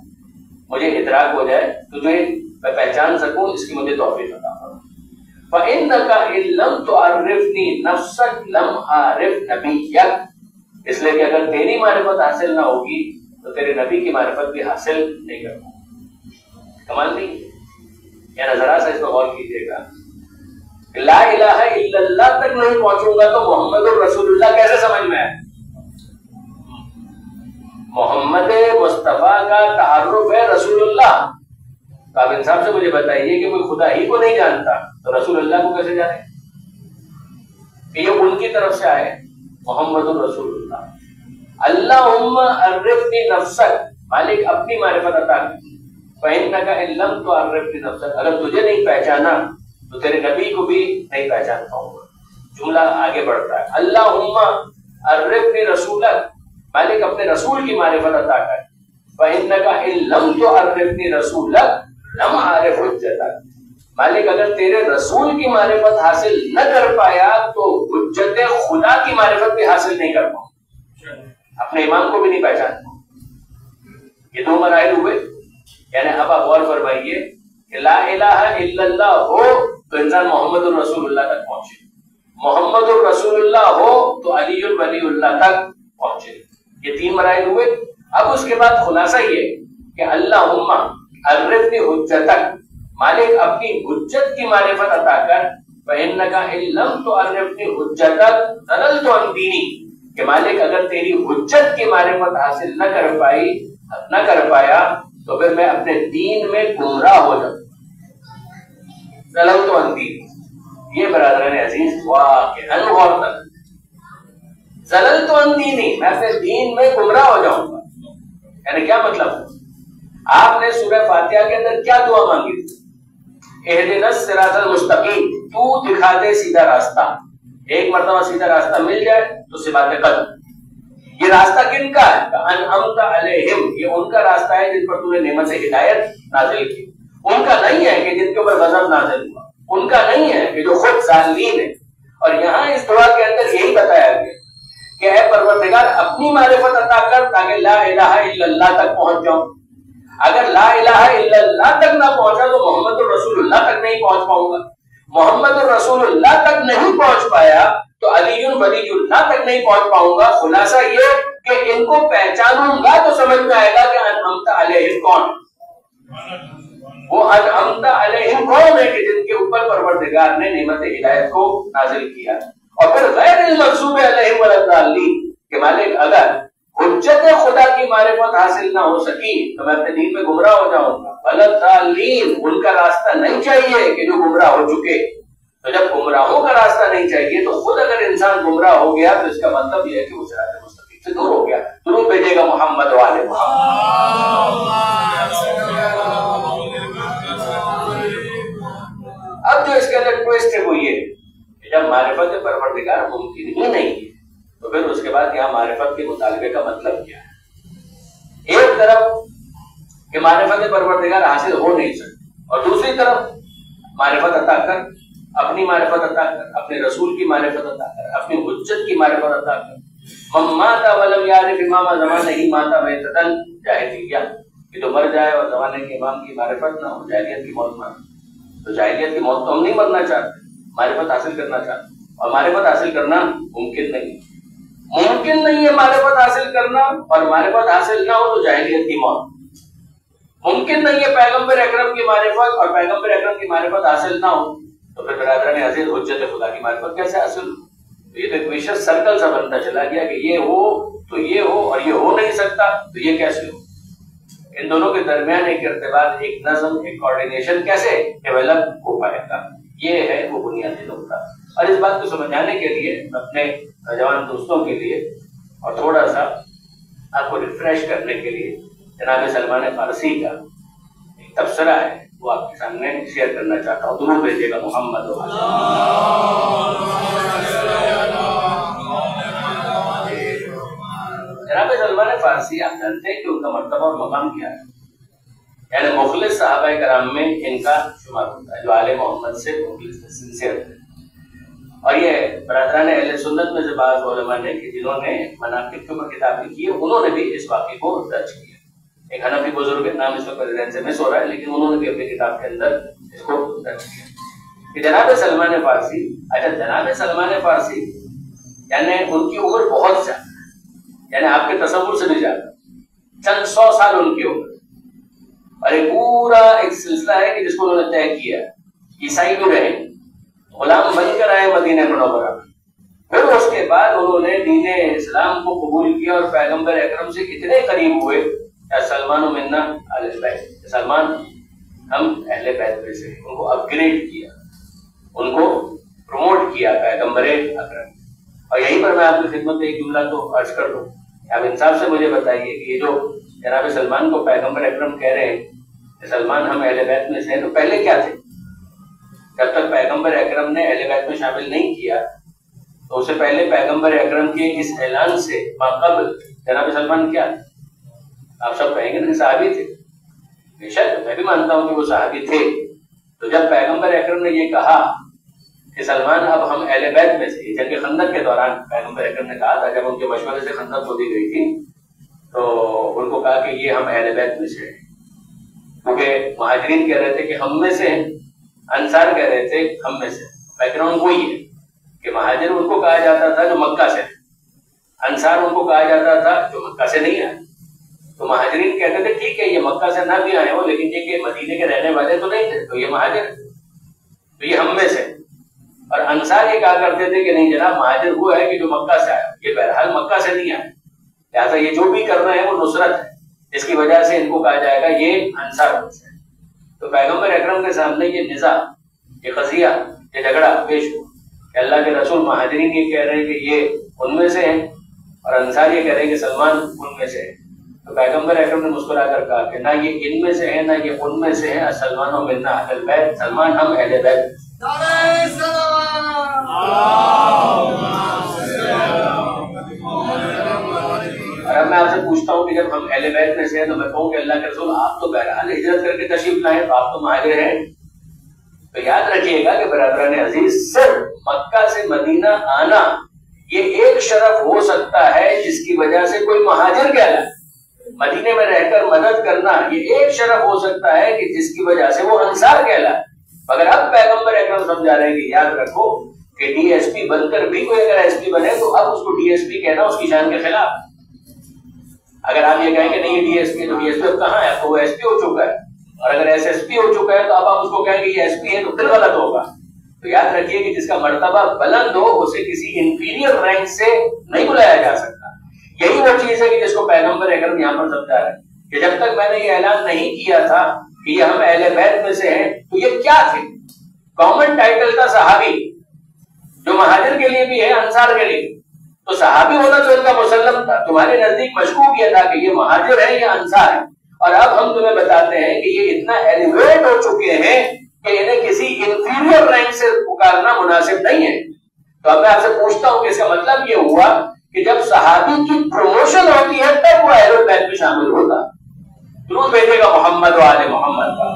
مجھے ادراک ہو جائے تجھے میں پہچان سکوں، اس کی مجھے توفیق عطا فرما۔ فَإِنَّكَ إِن لَّمْ تُعَرِّفْنِي نَفْسَكَ لَمْ أَعْرِفْ نَبِيَّكَ، اس لیے کہ اگر تیری معرفت حاصل نہ ہوگی تو تیرے نبی کی معرفت بھی حاصل نہیں کر پاؤں۔ کمال نہیں؟ یعنی ذرا سا اس پر غور کیجیے گا، لا الہ الا اللہ تک نہیں پہنچوں گا تو محمد الرسول اللہ کیسے سمجھ میں آئے؟ محمد مصطفیٰ کا تعارف ہے رسول اللہ، تو آپ انصاف سے مجھے بتائیے کہ کوئی خدا ہی کو نہیں جانتا تو رسول اللہ کو کیسے جانے؟ کہ یہ ان کی طرف سے آئے محمد الرسول اللہ۔ اللہم عرفنی نفسک، مالک اپنی معرفت عطا کر، فَإِنَّكَ إِن لَّمْ تُعَرِّفْنِي نَفْسَكَ، اگر تجھے نہیں پہچانا تو تیرے نبی کو بھی نہیں پہچان پاؤں گا۔ جملہ آگے بڑھتا ہے، اللہم عرفنی رسولک، مالک اپنے رسول کی معرفت عطا کر، فَإِنَّكَ إِن لَّمْ تُعَرِّفْنِي رَسُولَكَ لَمْ أَعْرِفْ حُجَّتَكَ، مالک اگر تیرے رسول کی معرفت حاصل نہ کر پایا تو حجت خدا کی معرفت بھی حاصل نہیں کر پاؤں، اپنے امام کو بھی نہیں پہچان پاؤں۔ یہ دو مراحل ہوئے، یعنی اب آپ غور فرمائیے کہ لا الہ الا اللہ ہو تو انسان محمد الرسول اللہ تک پہنچے، محمد الرسول اللہ ہو تو علی ولی اللہ تک پہنچے، یہ تین مراحل ہوئے۔ اب اس کے بعد خلاصہ یہ کہ اللہم عرفنی حجتک، مالک اپنی حجت کی معرفت عطا کر، فإنک ان لم تعرفنی حجتک ضللت عن دینی، کہ مالک اگر تیری حجت کی معرفت حاصل نہ کر پایا تو پھر میں اپنے دین میں گمراہ ہو جاؤں، ضللت عن دینی۔ یہ برادران عزیز واقعاً غور کریں، ضللت عن دینی، میں اپنے دین میں گمراہ ہو جاؤں گا، یعنی کیا مطلب ہے؟ آپ نے سورہ فاتحہ کے اندر کیا دعا مانگی تھی؟ اہدنا الصراط المستقیم، تو دکھا دے سیدھا راستہ، ایک مرتبہ سیدھا راستہ مل جائے تو سے بات ختم۔ یہ راستہ کن کا ہے؟ انعمت علیہم، یہ ان کا راستہ ہے جن پر تو نے نعمت سے ہدایت نازل کی، ان کا نہیں ہے کہ جن کے اوپر غضب نازل ہوا، ان کا نہیں ہے کہ جو خود ظالمین ہے۔ اور یہاں اس دعا کے اندر یہی بتایا گیا کہ اے پروردگار اپنی معرفت عطا کر تاکہ لا الہ الا اللہ تک پہنچ جاؤں، اگر لا الہ الا اللہ تک نہ پہنچا تو محمد الرسول اللہ تک نہیں پہنچ پاؤں گا، محمد الرسول اللہ تک نہیں پہنچ پایا تو علی ولی اللہ تک نہیں پہنچ پاؤں گا۔ خلاصہ یہ کہ ان کو پہچانوں گا تو سمجھ میں آئے گا کہ انعمت علیہم کون، وہ انعمت علیہم کون ہے کہ جن کے اوپر پروردگار نے نعمت ہدایت کو نازل کیا. اور پھر غیر المغضوب علیہم ولا الضالین کہ مالک اگر حجت خدا کی معرفت حاصل نہ ہو سکی تو میں اپنے دین میں گمراہ ہو جاؤں گا. ولا الضالین ان کا راستہ نہیں چاہیے کہ جو گمراہ ہو چکے. تو جب گمراہوں کا راستہ نہیں چاہیے تو خود اگر انسان گمراہ ہو گیا تو اس کا مطلب یہ ہے کہ وہ صراط مستقیم سے دور ہو گیا. درود بھیجے گا محمد والے محمد. اب جو اس کے اندر ٹویسٹ ہے وہ یہ کہ جب معرفت پروردگار ممکن ہی نہیں ہے تو پھر اس کے بعد یہاں معرفت کے مطالبے کا مطلب کیا ہے؟ ایک طرف کہ معرفت پروردگار حاصل ہو نہیں سکتی اور دوسری طرف معرفت عطا کر، اپنی معرفت عطا کر، اپنے رسول کی معرفت عطا کر، اپنی حجت کی معرفت عطا کر. من مات ولم یعرف امام زمانہ ہی مات میتۃ جاہلیہ کہ جو مر جائے اور زمانے کے امام کی معرفت نہ ہو جاہلیت کی موت مر. تو جاہلیت کی موت تو ہم نہیں مرنا چاہتے، معرفت حاصل کرنا چاہتے. اور معرفت حاصل کرنا ممکن نہیں ہے معرفت حاصل کرنا، اور معرفت حاصل نہ ہو تو جاہلیت کی موت. ممکن نہیں ہے پیغمبر اکرم کی معرفت اور پیغمبر اکرم کی معرفت حاصل نہ ہو تو پھر برادران عزیز حجت خدا کی معرفت کیسے حاصل ہو؟ تو یہ تو ایک ویشس سرکل سا بنتا چلا گیا کہ یہ ہو تو یہ ہو اور یہ ہو نہیں سکتا تو یہ کیسے ہو. ان دونوں کے درمیان ایک ارتباط، ایک نظم، ایک کوارڈینیشن کیسے ڈیولپ ہو پائے گا؟ یہ ہے وہ بنیادی نقطہ. اور اس بات کو سمجھانے کے لیے اپنے نوجوان دوستوں کے لیے اور تھوڑا سا آپ کو ریفریش کرنے کے لیے جناب سلمان فارسی کا ایک تبصرہ ہے وہ آپ کے سامنے شیئر کرنا چاہتا ہوں. درود بھیجیے گا محمد. جناب سلمان فارسی آپ جانتے ہیں کہ ان کا مرتبہ اور مقام کیا ہے؟ یعنی مخلص صحابہ کرام میں ان کا شمار ہوتا ہے، جو آل محمد سے مخلص سنسیئر تھے. اور یہ برادران اہل سنت میں سے بعض علماء نے کہ جنہوں نے مناقب کے اوپر کتاب لکھی ہے انہوں نے بھی اس واقعے کو درج کیا. ایک حنفی بزرگ نام اس وقت ذہن سے مس ہو رہا ہے لیکن انہوں نے بھی اپنی کتاب کے اندر اس کو درج کیا کہ جناب سلمان فارسی. اچھا جناب سلمان فارسی یعنی ان کی عمر بہت زیادہ ہے، یعنی آپ کے تصور سے بھی زیادہ، چند 100 سال ان کی عمر. اور ایک پورا ایک سلسلہ ہے کہ جس کو انہوں نے طے کیا، عیسائی بھی رہے، غلام بن کر آئے مدینہ منورہ میں، پھر اس کے بعد انہوں نے دین اسلام کو قبول کیا اور پیغمبر اکرم سے اتنے قریب ہوئے سلمان منا اہل بیت، سلمان ہم اہل بیت میں سے، ان کو اپ گریڈ کیا، ان کو پروموٹ کیا پیغمبر اکرم. اور یہیں پر میں آپ کی خدمت میں ایک جملہ تو عرض کر دوں، آپ انصاف سے مجھے بتائیے کہ یہ جو جناب سلمان کو پیغمبر اکرم کہہ رہے ہیں کہ سلمان ہم اہل بیت میں سے ہیں، تو پہلے کیا تھے؟ جب تک پیغمبر اکرم نے اہل بیت میں شامل نہیں کیا تو اس سے پہلے پیغمبر اکرم کے اس اعلان سے ماقبل جناب سلمان کیا تھے؟ آپ سب کہیں گے کہ صحابی تھے. بے شک میں بھی مانتا ہوں کہ وہ صحابی تھے. تو جب پیغمبر اکرم نے یہ کہا کہ سلمان اب ہم اہل بیت میں سے، جنگ خندق کے دوران پیغمبر اکرم نے کہا تھا جب ان کے مشورے سے خندق کھودی گئی تھی تو ان کو کہا کہ یہ ہم اہل بیت میں سے ہیں، کیونکہ مہاجرین کہہ رہے تھے کہ ہم میں سے ہیں، انصار کہہ رہے تھے ہم میں سے. بیک گراؤنڈ وہی ہے کہ مہاجر ان کو کہا جاتا تھا جو مکہ سے، انصار ان کو کہا جاتا تھا جو مکہ سے نہیں آئے. تو مہاجرین کہتے تھے ٹھیک ہے یہ مکہ سے نہ بھی آئے ہو لیکن یہ کہ مدینے کے رہنے والے تو نہیں تھے تو یہ مہاجر، تو یہ ہم میں سے. اور انصار یہ کہا کرتے تھے کہ نہیں جناب مہاجر وہ ہے کہ جو مکہ سے آئے، یہ بہرحال مکہ سے نہیں آئے، لہٰذا یہ جو بھی کر رہے ہیں وہ نصرت ہے، جس کی وجہ سے ان کو کہا جائے گا یہ انصار میں سے. تو پیغمبر اکرم کے سامنے یہ نزاع، یہ قضیہ، یہ جھگڑا پیش ہوا کہ اللہ کے رسول مہاجرین یہ کہہ رہے ہیں کہ یہ ان میں سے ہیں اور انصار یہ کہہ رہے ہیں کہ سلمان ان میں سے ہے. تو پیغمبر اکرم نے مسکرا کر کہا کہ نہ یہ ان میں سے ہے نہ یہ ان میں سے ہے، سلمان و منا اہل بیت، سلمان ہم اہل بیت. اور اب میں آپ سے پوچھتا ہوں کہ جب ہم اہل بیت میں سے ہیں تو میں کہوں کہ اللہ کے رسول آپ تو بہرحال ہجرت کر کے تشریف لائے تو آپ تو مہاجر ہیں. تو یاد رکھیے گا کہ برادران عزیز صرف مکہ سے مدینہ آنا یہ ایک شرف ہو سکتا ہے جس کی وجہ سے کوئی مہاجر کہلائے. مدینے میں رہ کر مدد کرنا یہ ایک شرف ہو سکتا ہے کہ جس کی وجہ سے وہ انصار کہلائے. مگر اب پیغمبر اکرم سمجھا رہے ہیں کہ یاد رکھو کہ ڈی ایس پی بن کر بھی کوئی اگر ایس پی بنے تو اب اس کو ڈی ایس پی کہنا اس کی شان کے خلاف. اگر آپ یہ کہیں کہ نہیں ڈی ایس پی تو ڈی ایس پی اب کہاں ہے، اب تو وہ ایس پی ہو چکا ہے. اور اگر SSP ہو چکا ہے تو اب آپ اس کو کہیں گے یہ SP ہے تو پھر غلط ہوگا. تو یاد رکھیے کہ جس کا مرتبہ بلند ہو اسے کسی انفیریئر رینک سے نہیں بلایا جا سکتا. یہی وہ چیز ہے کہ جس کو پیغمبر اکرم یہاں پر سمجھا رہے ہیں کہ جب تک میں نے یہ اعلان نہیں کیا تھا کہ یہ ہم اہل بیت میں سے ہیں تو یہ کیا تھے. کامن ٹائٹل تھا صحابی, جو مہاجر کے لیے بھی ہے انصار کے لیے. تو صحابی ہونا تو ان کا مسلم تھا. تمہارے نزدیک مشکوک یہ تھا کہ یہ مہاجر ہے یا انصار ہے. اور اب ہم تمہیں بتاتے ہیں کہ یہ اتنا ایلیویٹ ہو چکے ہیں کہ انہیں کسی انفیریئر رینک سے پکارنا مناسب نہیں ہے. تو اب میں آپ سے پوچھتا ہوں کہ اس کا مطلب یہ ہوا کہ جب صحابی کی پروموشن ہوتی ہے تب وہ اہل بیت میں شامل ہوتا. درود بھیجے گا محمد و آل محمد کا.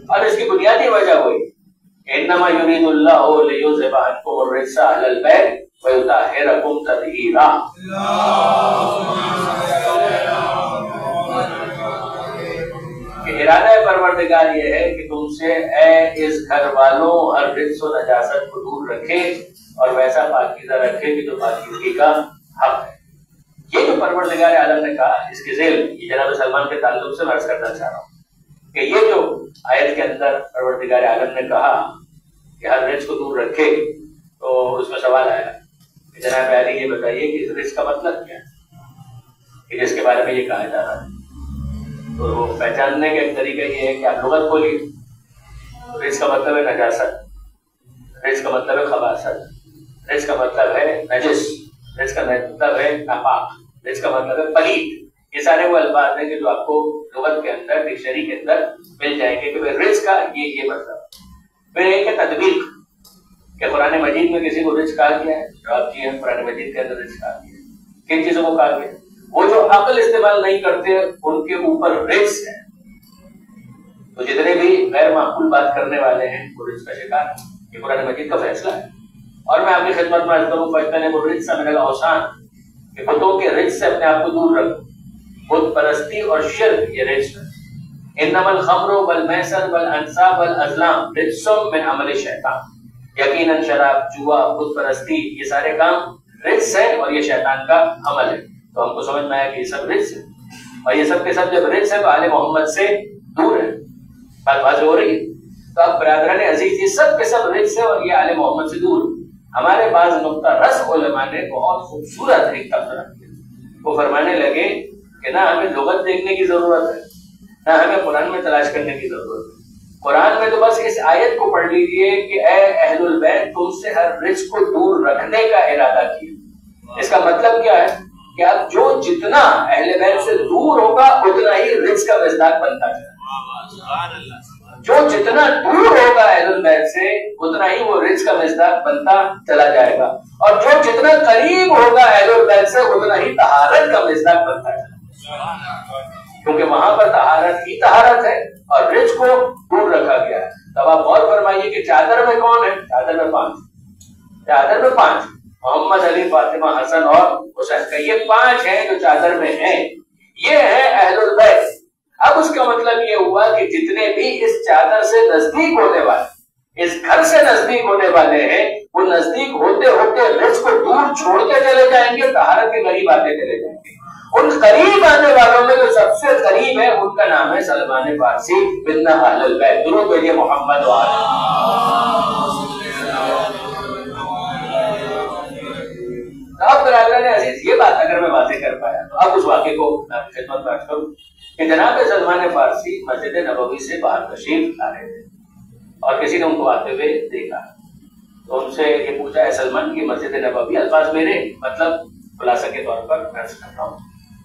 اور اس کی بنیادی وجہ ہوئی انما یرید اللہ لیذھب عنکم الرجس اہل البیت ویطہرکم تطہیرا. ارادہ پروردگار یہ ہے کہ تم سے اے اس گھر والوں ہر رجس و نجاست کو دور رکھے اور ویسا پاکیزہ رکھے کہ جو پاکیزگی کا حق ہے. یہ جو پروردگار عالم نے کہا اس کے ذیل یہ جناب سلمان کے تعلق سے عرض کرنا چاہ رہا ہوں کہ یہ جو آیت کے اندر پروردگار عالم نے کہا کہ ہر رجس کو دور رکھے تو اس میں سوال آیا کہ جناب علی یہ بتائیے کہ اس رجس کا مطلب کیا ہے کہ جس کے بارے میں یہ کہا جا رہا ہے. تو پہچاننے کا ایک طریقہ یہ ہے کہ آپ لغت بولیے. رجس کا مطلب ہے نجاست, رجس کا مطلب ہے خباثت, رجس کا مطلب ہے نجس, رجس کا مطلب ہے ناپاک, رجس کا مطلب ہے پلید. یہ سارے وہ الفاظ ہیں کہ جو آپ کو لغت کے اندر ڈکشنری کے اندر مل جائیں گے کہ رجس کا یہ مطلب. پھر ایک ہے تطبیق کہ قرآن مجید میں کسی کو رجس کہا گیا ہے. جواب جی ہے, قرآن مجید کے اندر رجس کہا گیا ہے. کن چیزوں کو کہا گیا؟ وہ جو عقل استعمال نہیں کرتے ان کے اوپر رجس ہے. تو جتنے بھی غیر معقول بات کرنے والے ہیں وہ رجس کا شکار ہے. یہ قرآن مجید کا فیصلہ ہے. اور میں آپ کی خدمت میں عرض کروں فاجتنبوا الرجس من الاوثان کہ بتوں کے رجس سے اپنے آپ کو دور رکھو. بت پرستی اور شرک یہ رجس ہے. انما الخمر والمیسر والانصاب والازلام رجس من عمل الشیطان. یقیناً شراب, جوا, بت پرستی یہ سارے کام رجس ہے اور یہ شیطان کا عمل ہے. تو ہم کو سمجھ میں آیا کہ یہ سب رجس ہے اور یہ سب کے سب جب رجس ہے تو آل محمد سے دور ہے. بات واضح ہو رہی ہے. تو اب برادران عزیز یہ سب کے سب رجس ہے اور یہ آل محمد سے دور. ہمارے بعض نقطہ رس علماء نے بہت خوبصورت ایک تبصرہ کیا. وہ فرمانے لگے کہ نہ ہمیں لغت دیکھنے کی ضرورت ہے نہ ہمیں قرآن میں تلاش کرنے کی ضرورت ہے. قرآن میں تو بس اس آیت کو پڑھ لیجئے کہ اے اہل البیت تم سے ہر رجس کو دور رکھنے کا ارادہ کیا. اس کا مطلب کیا ہے کہ اب جو جتنا اہل بیت سے دور ہوگا اتنا ہی رجس کا مصداق بنتا جائے. جو جتنا دور ہوگا اہل بیت سے اتنا ہی وہ رجس کا مصداق بنتا چلا جائے گا اور جو جتنا قریب ہوگا اہل بیت سے اتنا ہی طہارت کا مصداق بنتا جائے گا. کیونکہ وہاں پر طہارت ہی طہارت ہے اور رجس کو دور رکھا گیا ہے. تب آپ غور فرمائیے کہ چادر میں کون ہے؟ چادر میں 5. چادر میں 5 محمد, علی, فاطمہ, حسن اور حسین کا یہ 5 ہیں جو چادر میں ہیں. یہ ہے اہل البیت. اب اس کا مطلب یہ ہوا کہ جتنے بھی اس چادر سے نزدیک ہونے والے, اس گھر سے نزدیک ہونے والے ہیں وہ نزدیک ہوتے ہوتے رجس کو دور چھوڑتے چلے جائیں گے, طہارت کے قریب آتے چلے جائیں گے. ان قریب آنے والوں میں جو سب سے قریب ہے ان کا نام ہے سلمان فارسی بن اہل البیت. درود بھیجیے محمد و آل. اب برادران عزیز یہ بات اگر میں واضح کر پایا تو اب اس واقعے کو میں آپ کی خدمت میں عرض کروں کہ جناب سلمان فارسی مسجد نبوی سے باہر تشریف لا رہے تھے اور کسی نے ان کو آتے ہوئے دیکھا. تو ان سے یہ پوچھا ہے سلمان کی مسجد نبوی, الفاظ میرے مطلب خلاصہ کے طور پر عرض کر رہا ہوں.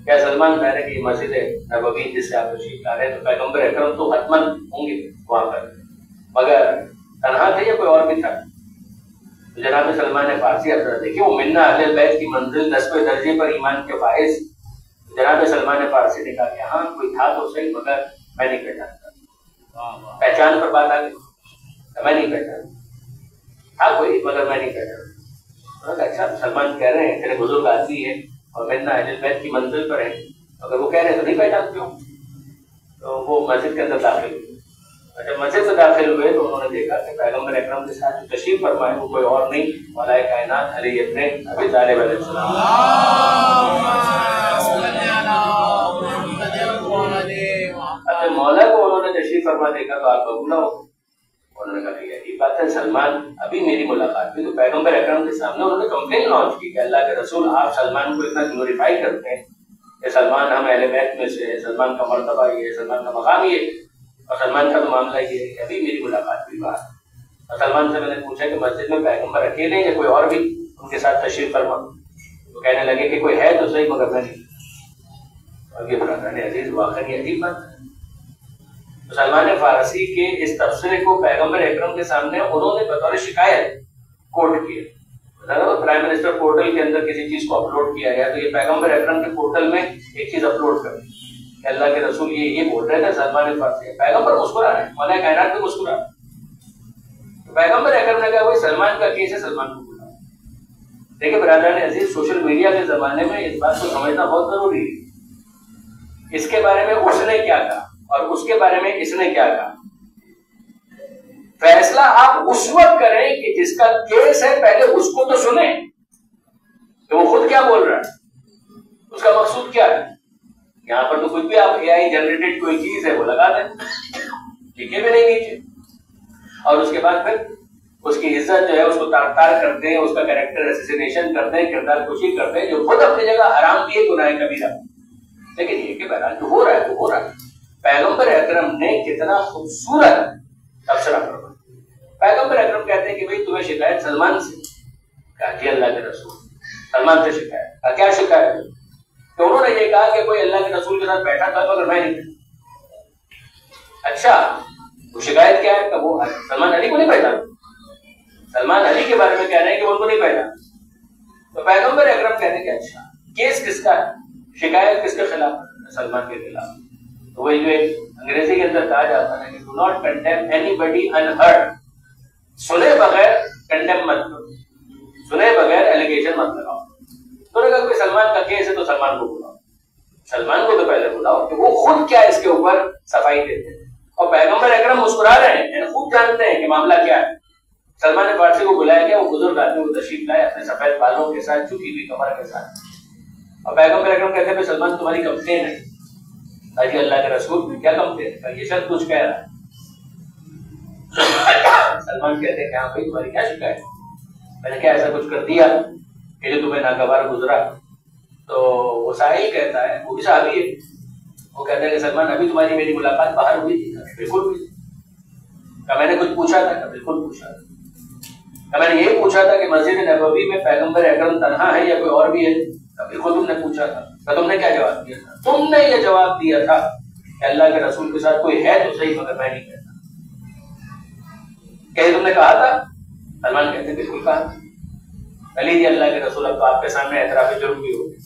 کیا سلمان کہہ رہے کہ یہ مسجد نبوی جس سے آپ تشریف لا رہے ہیں تو پیغمبر اکرم تو حتماً ہوں گے وہاں پر, مگر تنہا تھے یا کوئی اور بھی تھا؟ تو جناب سلمان فارسی اب دیکھیے وہ منا اہل بیت کی منزل 10ویں درجے پر ایمان کے باعث. جناب سلمان فارسی نے کہا کہ ہاں کوئی تھا تو صحیح مگر میں نہیں پہچانتا. پہچان پر بات آ گئی, میں نہیں پہچانتا. تھا کوئی مگر میں نہیں پہچانتا. اچھا سلمان کہہ رہے ہیں تیرے بزرگ آدمی ہیں اور منا اہل بیت کی منزل پر ہیں, اگر وہ کہہ رہے ہیں تو نہیں پہچانتے ہو. تو وہ مسجد کے اندر داخل ہوئے. جب مسجد سے داخل ہوئے تو انہوں نے دیکھا کہ پیغمبر اکرم کے ساتھ جو تشریف فرمائے وہ کوئی اور نہیں مولا کائنات علی ابن ابی طالب علیہ السلام. مولا کو انہوں نے تشریف فرما دیکھا تو آپ بگولا ہو. انہوں نے کہا کہ یہی بات ہے سلمان ابھی میری ملاقات ہوئی تو پیغمبر اکرم کے سامنے انہوں نے کمپلین لانچ کی کہ اللہ کے رسول آپ سلمان کو اتنا گلوریفائی کرتے ہیں کہ سلمان ہم اہل بیت میں سے ہے, سلمان کا مرتبہ یہ ہے, سلمان کا مقام یہ ہے, اور سلمان کا تو معاملہ یہ ہے کہ ابھی میری ملاقات ہوئی بات. اور سلمان سے میں نے پوچھا کہ مسجد میں پیغمبر اکیلے یا کوئی اور بھی ان کے ساتھ تشریف فرما؟ تو کہنے لگے کہ کوئی ہے تو صحیح مگر میں نہیں. اور یہ برادران عزیز واقعی عجیب بات ہے. تو سلمان فارسی کے اس تبصرے کو پیغمبر اکرم کے سامنے انہوں نے بطور شکایت کوٹ کیا. پرائم منسٹر پورٹل کے اندر کسی چیز کو اپلوڈ کیا گیا تو یہ پیغمبر اکرم کے پورٹل میں ایک چیز اپلوڈ کر دی. اللہ کے رسول یہ بول رہے تھے سلمان فارسی, پیغمبر مسکرا رہے ہیں, مولا کائنات بھی مسکرا رہے. تو پیغمبر اکرم نے کہا وہی سلمان کا کیس ہے, سلمان کو بولا. دیکھیں برادران عزیز, سوشل میڈیا کے زمانے میں اس بات کو سمجھنا بہت ضروری ہے. اس کے بارے میں اس نے کیا کہا اور اس کے بارے میں اس نے کیا کہا, فیصلہ آپ اس وقت کریں کہ جس کا کیس ہے پہلے اس کو تو سنیں کہ وہ خود کیا بول رہا ہے, اس کا مقصود کیا ہے. یہاں پر تو کچھ بھی آپ اے آئی جنریٹڈ کوئی چیز ہے وہ لگا دیں, لکھے بھی نہیں نیچے, اور اس کے بعد پھر اس کی عزت جو ہے اس کو تار تار کرتے ہیں, اس کا کریکٹر اسیسینیشن کرتے ہیں, کردار کشی کرتے ہیں, جو خود اپنی جگہ حرام بھی ہے, گناہ کبیرہ. لیکن یہ کہ بہرحال جو ہو رہا ہے وہ ہو رہا ہے. پیغمبر اکرم نے کتنا خوبصورت تبصرہ کروا. پیغمبر اکرم کہتے ہیں کہ بھئی تمہیں شکایت سلمان سے؟ کہا جی اللہ کے رسول سلمان سے شکایت. کہا کیا شکایت ہے؟ تو انہوں نے یہ کہا کہ کوئی اللہ کے رسول کے ساتھ بیٹھا تھا مگر میں نہیں تھا. اچھا وہ شکایت کیا ہے؟ کہ وہ سلمان علی کو نہیں پہچانا. سلمان علی کے بارے میں کہہ رہے ہیں کہ وہ ان کو نہیں پہچانا. تو پیغمبر اکرم کہتے ہیں کہ اچھا کیس کس کا ہے, شکایت کس کے خلاف ہے؟ سلمان کے خلاف. تو وہی جو ایک انگریزی کے اندر کہا جاتا ہے کہ do not condemn anybody unheard, سنے بغیر کنڈیم مت کرو, سنے بغیر ایلیگیشن مت لگاؤ. تو نے کہا کوئی سلمان کا کیس ہے تو سلمان کو بلاؤ, سلمان کو تو پہلے بلاؤ کہ وہ خود کیا اس کے اوپر صفائی دیتے ہیں. اور پیغمبر اکرم مسکرا رہے ہیں, خوب جانتے ہیں کہ معاملہ کیا ہے. سلمان فارسی کو بلایا گیا, وہ بزرگ آدمی کو تشریف لائے اپنے سفید بالوں کے ساتھ, جھکی ہوئی کمر کے ساتھ. اور پیغمبر اکرم کہتے ہیں سلمان تمہاری کمپلین ہے. جی اللہ کے رسول کیا کمپلین ہے؟ یہ شخص کچھ کہہ رہا ہے. سلمان کہتے ہیں کہ ہاں بھائی تمہاری کیا شکایت ہے, میں نے کیا ایسا کچھ کر دیا کہ جو تمہیں ناگوار گزرا؟ تو وہ ساحل کہتا ہے, وہ بھی صحابی ہے, وہ کہتا ہے کہ سلمان ابھی تمہاری میری ملاقات باہر ہوئی تھی؟ بالکل ہوئی. کہ میں نے کچھ پوچھا تھا؟ کہ بالکل پوچھا تھا. کہ میں نے یہ پوچھا تھا کہ مسجد نبوی میں پیغمبر اکرم تنہا ہے یا کوئی اور بھی ہے؟ کہ بالکل تم نے پوچھا تھا. کہ تم نے کیا جواب دیا تھا؟ تم نے یہ جواب دیا تھا کہ اللہ کے رسول کے ساتھ کوئی ہے تو صحیح مگر میں نہیں کہتا. کہ تم نے کہا تھا؟ سلمان کہتے ہیں بالکل کہا تھا. علی جی اللہ کے رسول اب تو آپ کے سامنے اعتراف جرم بھی ہو گیا.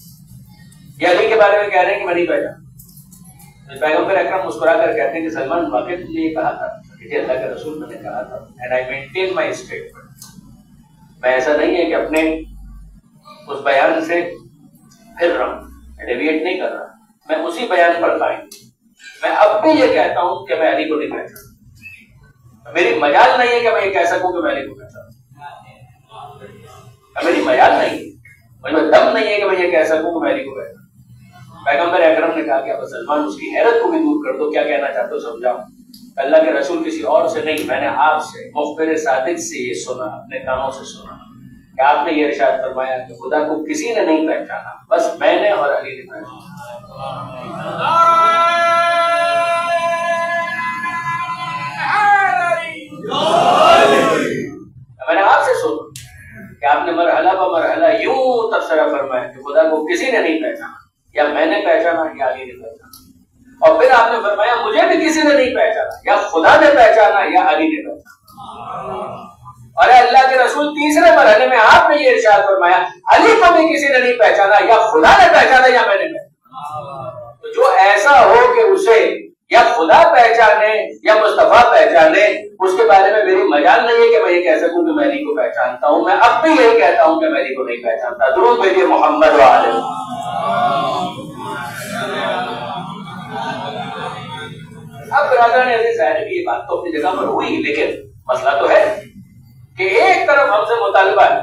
یہ علی کے بارے میں کہہ رہے ہیں کہ میں نہیں پہچانا. پیغمبر اکرم مسکرا کر کہتے ہیں کہ سلمان واقعی تم نے یہ کہا تھا کہ جی اللہ کے رسول میں نے کہا تھا, and I maintain my statement. میں ایسا نہیں ہے کہ اپنے اس بیان سے پھر رہا ہوں, ڈیویٹ نہیں کر رہا, میں اسی بیان پر قائم. میں اب بھی یہ کہتا ہوں کہ میں علی کو نہیں پہچانا. میری مجال نہیں ہے کہ میں یہ کہہ سکوں کہ میں علی کو پہچانا. میری مجال نہیں ہے, مجھے دم نہیں ہے کہ میں یہ کہہ سکوں کہ میں علی کو پہچانا. پیغمبر اکرم نے کہا کہ اب سلمان اس کی حیرت کو بھی دور کر دو, کیا کہنا چاہتے ہو سمجھاؤ. اللہ کے رسول کسی اور سے نہیں, میں نے آپ سے مخبر صادق سے یہ سنا, اپنے کانوں سے سنا کہ آپ نے یہ ارشاد فرمایا کہ خدا کو کسی نے نہیں پہچانا, بس میں نے اور علی نے پہچانا. میں نے آپ سے سنا کہ آپ نے مرحلہ ب مرحلہ یوں تبصرہ فرمایا کہ خدا کو کسی نے نہیں پہچانا, یا میں نے پہچانا یا علی نے پہچانا. اور پھر آپ نے فرمایا مجھے بھی کسی نے نہیں پہچانا, یا خدا نے پہچانا یا علی نے پہچانا. اور اللہ کے رسول تیسرے مرحلے میں آپ نے یہ ارشاد فرمایا علی کو بھی کسی نے نہیں پہچانا, یا خدا نے پہچانا یا میں نے پہچانا. تو جو ایسا ہو کہ اسے یا خدا پہچانے یا مصطفیٰ پہچانے, اس کے بارے میں میری مجال نہیں ہے کہ میں یہ کہہ سکوں کہ میں علی کو پہچانتا ہوں. میں اب بھی یہی کہتا ہوں کہ میں علی کو نہیں پہچانتا. درود بھیجیے محمد و آلہ. اب برادران عزیز ظاہر ہے یہ بات تو اپنی جگہ پر ہوئی, لیکن مسئلہ تو ہے کہ ایک طرف ہم سے مطالبہ ہے,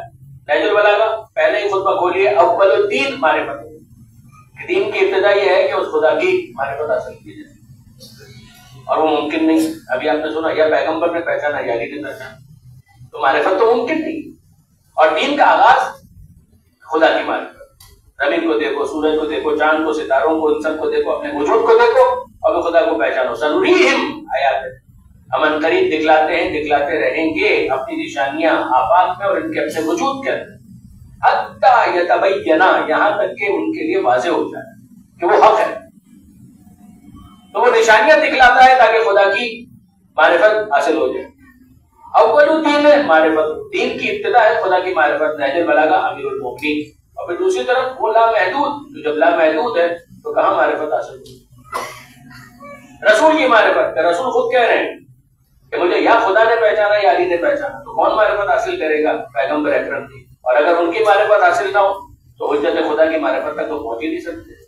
نہج البلاغہ پہلے ہی خطبہ کھولیے, اول الدین معرفت. دین کی ابتدا یہ ہے کہ اس خدا کی معرفت حاصل کی جائے. اور وہ ممکن نہیں. ابھی آپ نے سنا یا پیغمبر نے پہچانا یا علی نے پہچانا, تو معرفت تو ممکن نہیں. اور دین کا آغاز خدا کی معرفت. زمین کو دیکھو, سورج کو دیکھو, چاند کو, ستاروں کو, ان سب کو دیکھو, اپنے وجود کو دیکھو اور خدا کو پہچانو. سنریہم آیات, ہم ان قریب دکھلاتے ہیں, دکھلاتے رہیں گے اپنی نشانیاں آفاق میں اور ان کے اپنے وجود کے اندر, حتی یتبینا, یہاں تک کہ ان کے لیے واضح ہو جائے کہ وہ حق ہے. تو وہ نشانیاں دکھلاتا ہے تاکہ خدا کی معرفت حاصل ہو جائے. اول دین ہے معرفت, دین کی ابتدا ہے خدا کی معرفت. نہج البلاغہ امیر المومنین. اور پھر دوسری طرف وہ لامحدود, تو جب لامحدود ہے تو کہاں معرفت حاصل ہوگی؟ رسول کی معرفت, رسول خود کہہ رہے ہیں کہ مجھے یا خدا نے پہچانا یا علی نے پہچانا. تو کون معرفت حاصل کرے گا؟ پیغمبر اکرم کی. اور اگر ان کی معرفت حاصل نہ ہو تو حجت خدا کی معرفت تک تو پہنچ ہی نہیں سکتے.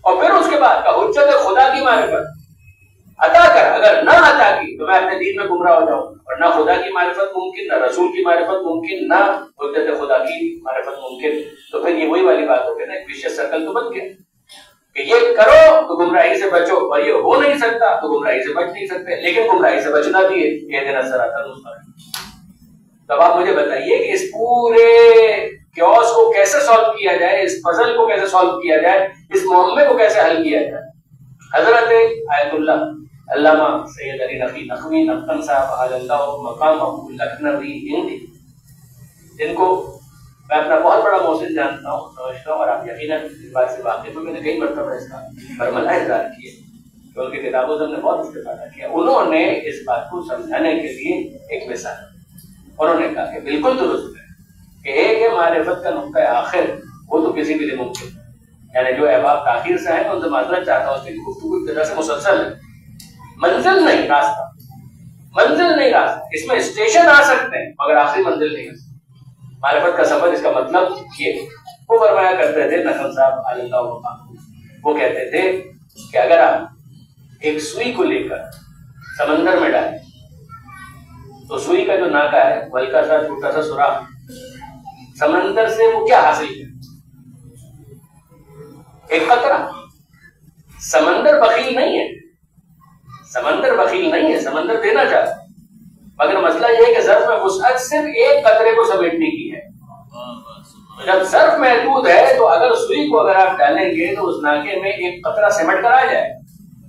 اور پھر اس کے بعد کا حجت خدا کی معرفت عطا کر, اگر نہ عطا کی تو میں اپنے دین میں گمراہ ہو جاؤں. اور نہ خدا کی معرفت ممکن, نہ رسول کی معرفت ممکن, نہ حجت خدا کی معرفت ممکن. تو پھر یہ وہی والی بات ہو گئی نا, ایک وشیس سرکل تو بن گیا کہ یہ کرو تو گمراہی سے بچو, اور یہ ہو نہیں سکتا تو گمراہی سے بچ نہیں سکتے. لیکن گمراہی سے بچنا بھی ہے, یہ دینا صراط المستقیم. تب آپ مجھے بتائیے کہ اس پورے کیوس کو کیسے سالو کیا جائے, اس پزل کو کیسے سالو کیا جائے, اس معمے کو کیسے حل کیا جائے. حضرت آیت اللہ علامہ سید علی نقوی نقوی نقطن صاحب حال اللہ مقام لکھنوی ہندی, جن کو میں اپنا بہت بڑا محسن جانتا ہوں, سمجھتا ہوں, اور آپ یقیناً اس بات سے واقف ہو, میں نے کئی مرتبہ اس کا برملا اظہار کیا کہ ان کی کتابوں سے ہم نے بہت استفادہ کیا. انہوں نے اس بات کو سمجھانے کے لیے ایک مثال, انہوں نے کہا کہ بالکل درست ہے کہ ایک ہے معرفت کا نقطہ آخر, وہ تو کسی بھی لیے ممکن ہے. یعنی جو احباب تاخیر سے ہیں ان سے معذرت چاہتا ہوں, اس کی گفتگو ایک طرح سے مسلسل ہے. منزل نہیں راستہ, منزل نہیں راستہ, اس میں اسٹیشن آ سکتے ہیں مگر آخری منزل نہیں ہے. معرفت کا سفر اس کا مطلب یہ. وہ فرمایا کرتے تھے نقل صاحب علی اللہ وقام, وہ کہتے تھے کہ اگر آپ ایک سوئی کو لے کر سمندر میں ڈالیں تو سوئی کا جو ناکا ہے وہ ہلکا سا چھوٹا سا سوراخ, سمندر سے وہ کیا حاصل کرے؟ ایک قطرہ. سمندر بخیل نہیں ہے, سمندر بخیل نہیں ہے, سمندر دینا چاہتا ہے, مگر مسئلہ یہ ہے کہ ظرف میں وسعت صرف ایک قطرے کو سمیٹنے کی ہے. جب ظرف محدود ہے تو اگر سوئی کو اگر آپ ڈالیں گے تو اس ناکے میں ایک قطرہ سمٹ کر آ جائے.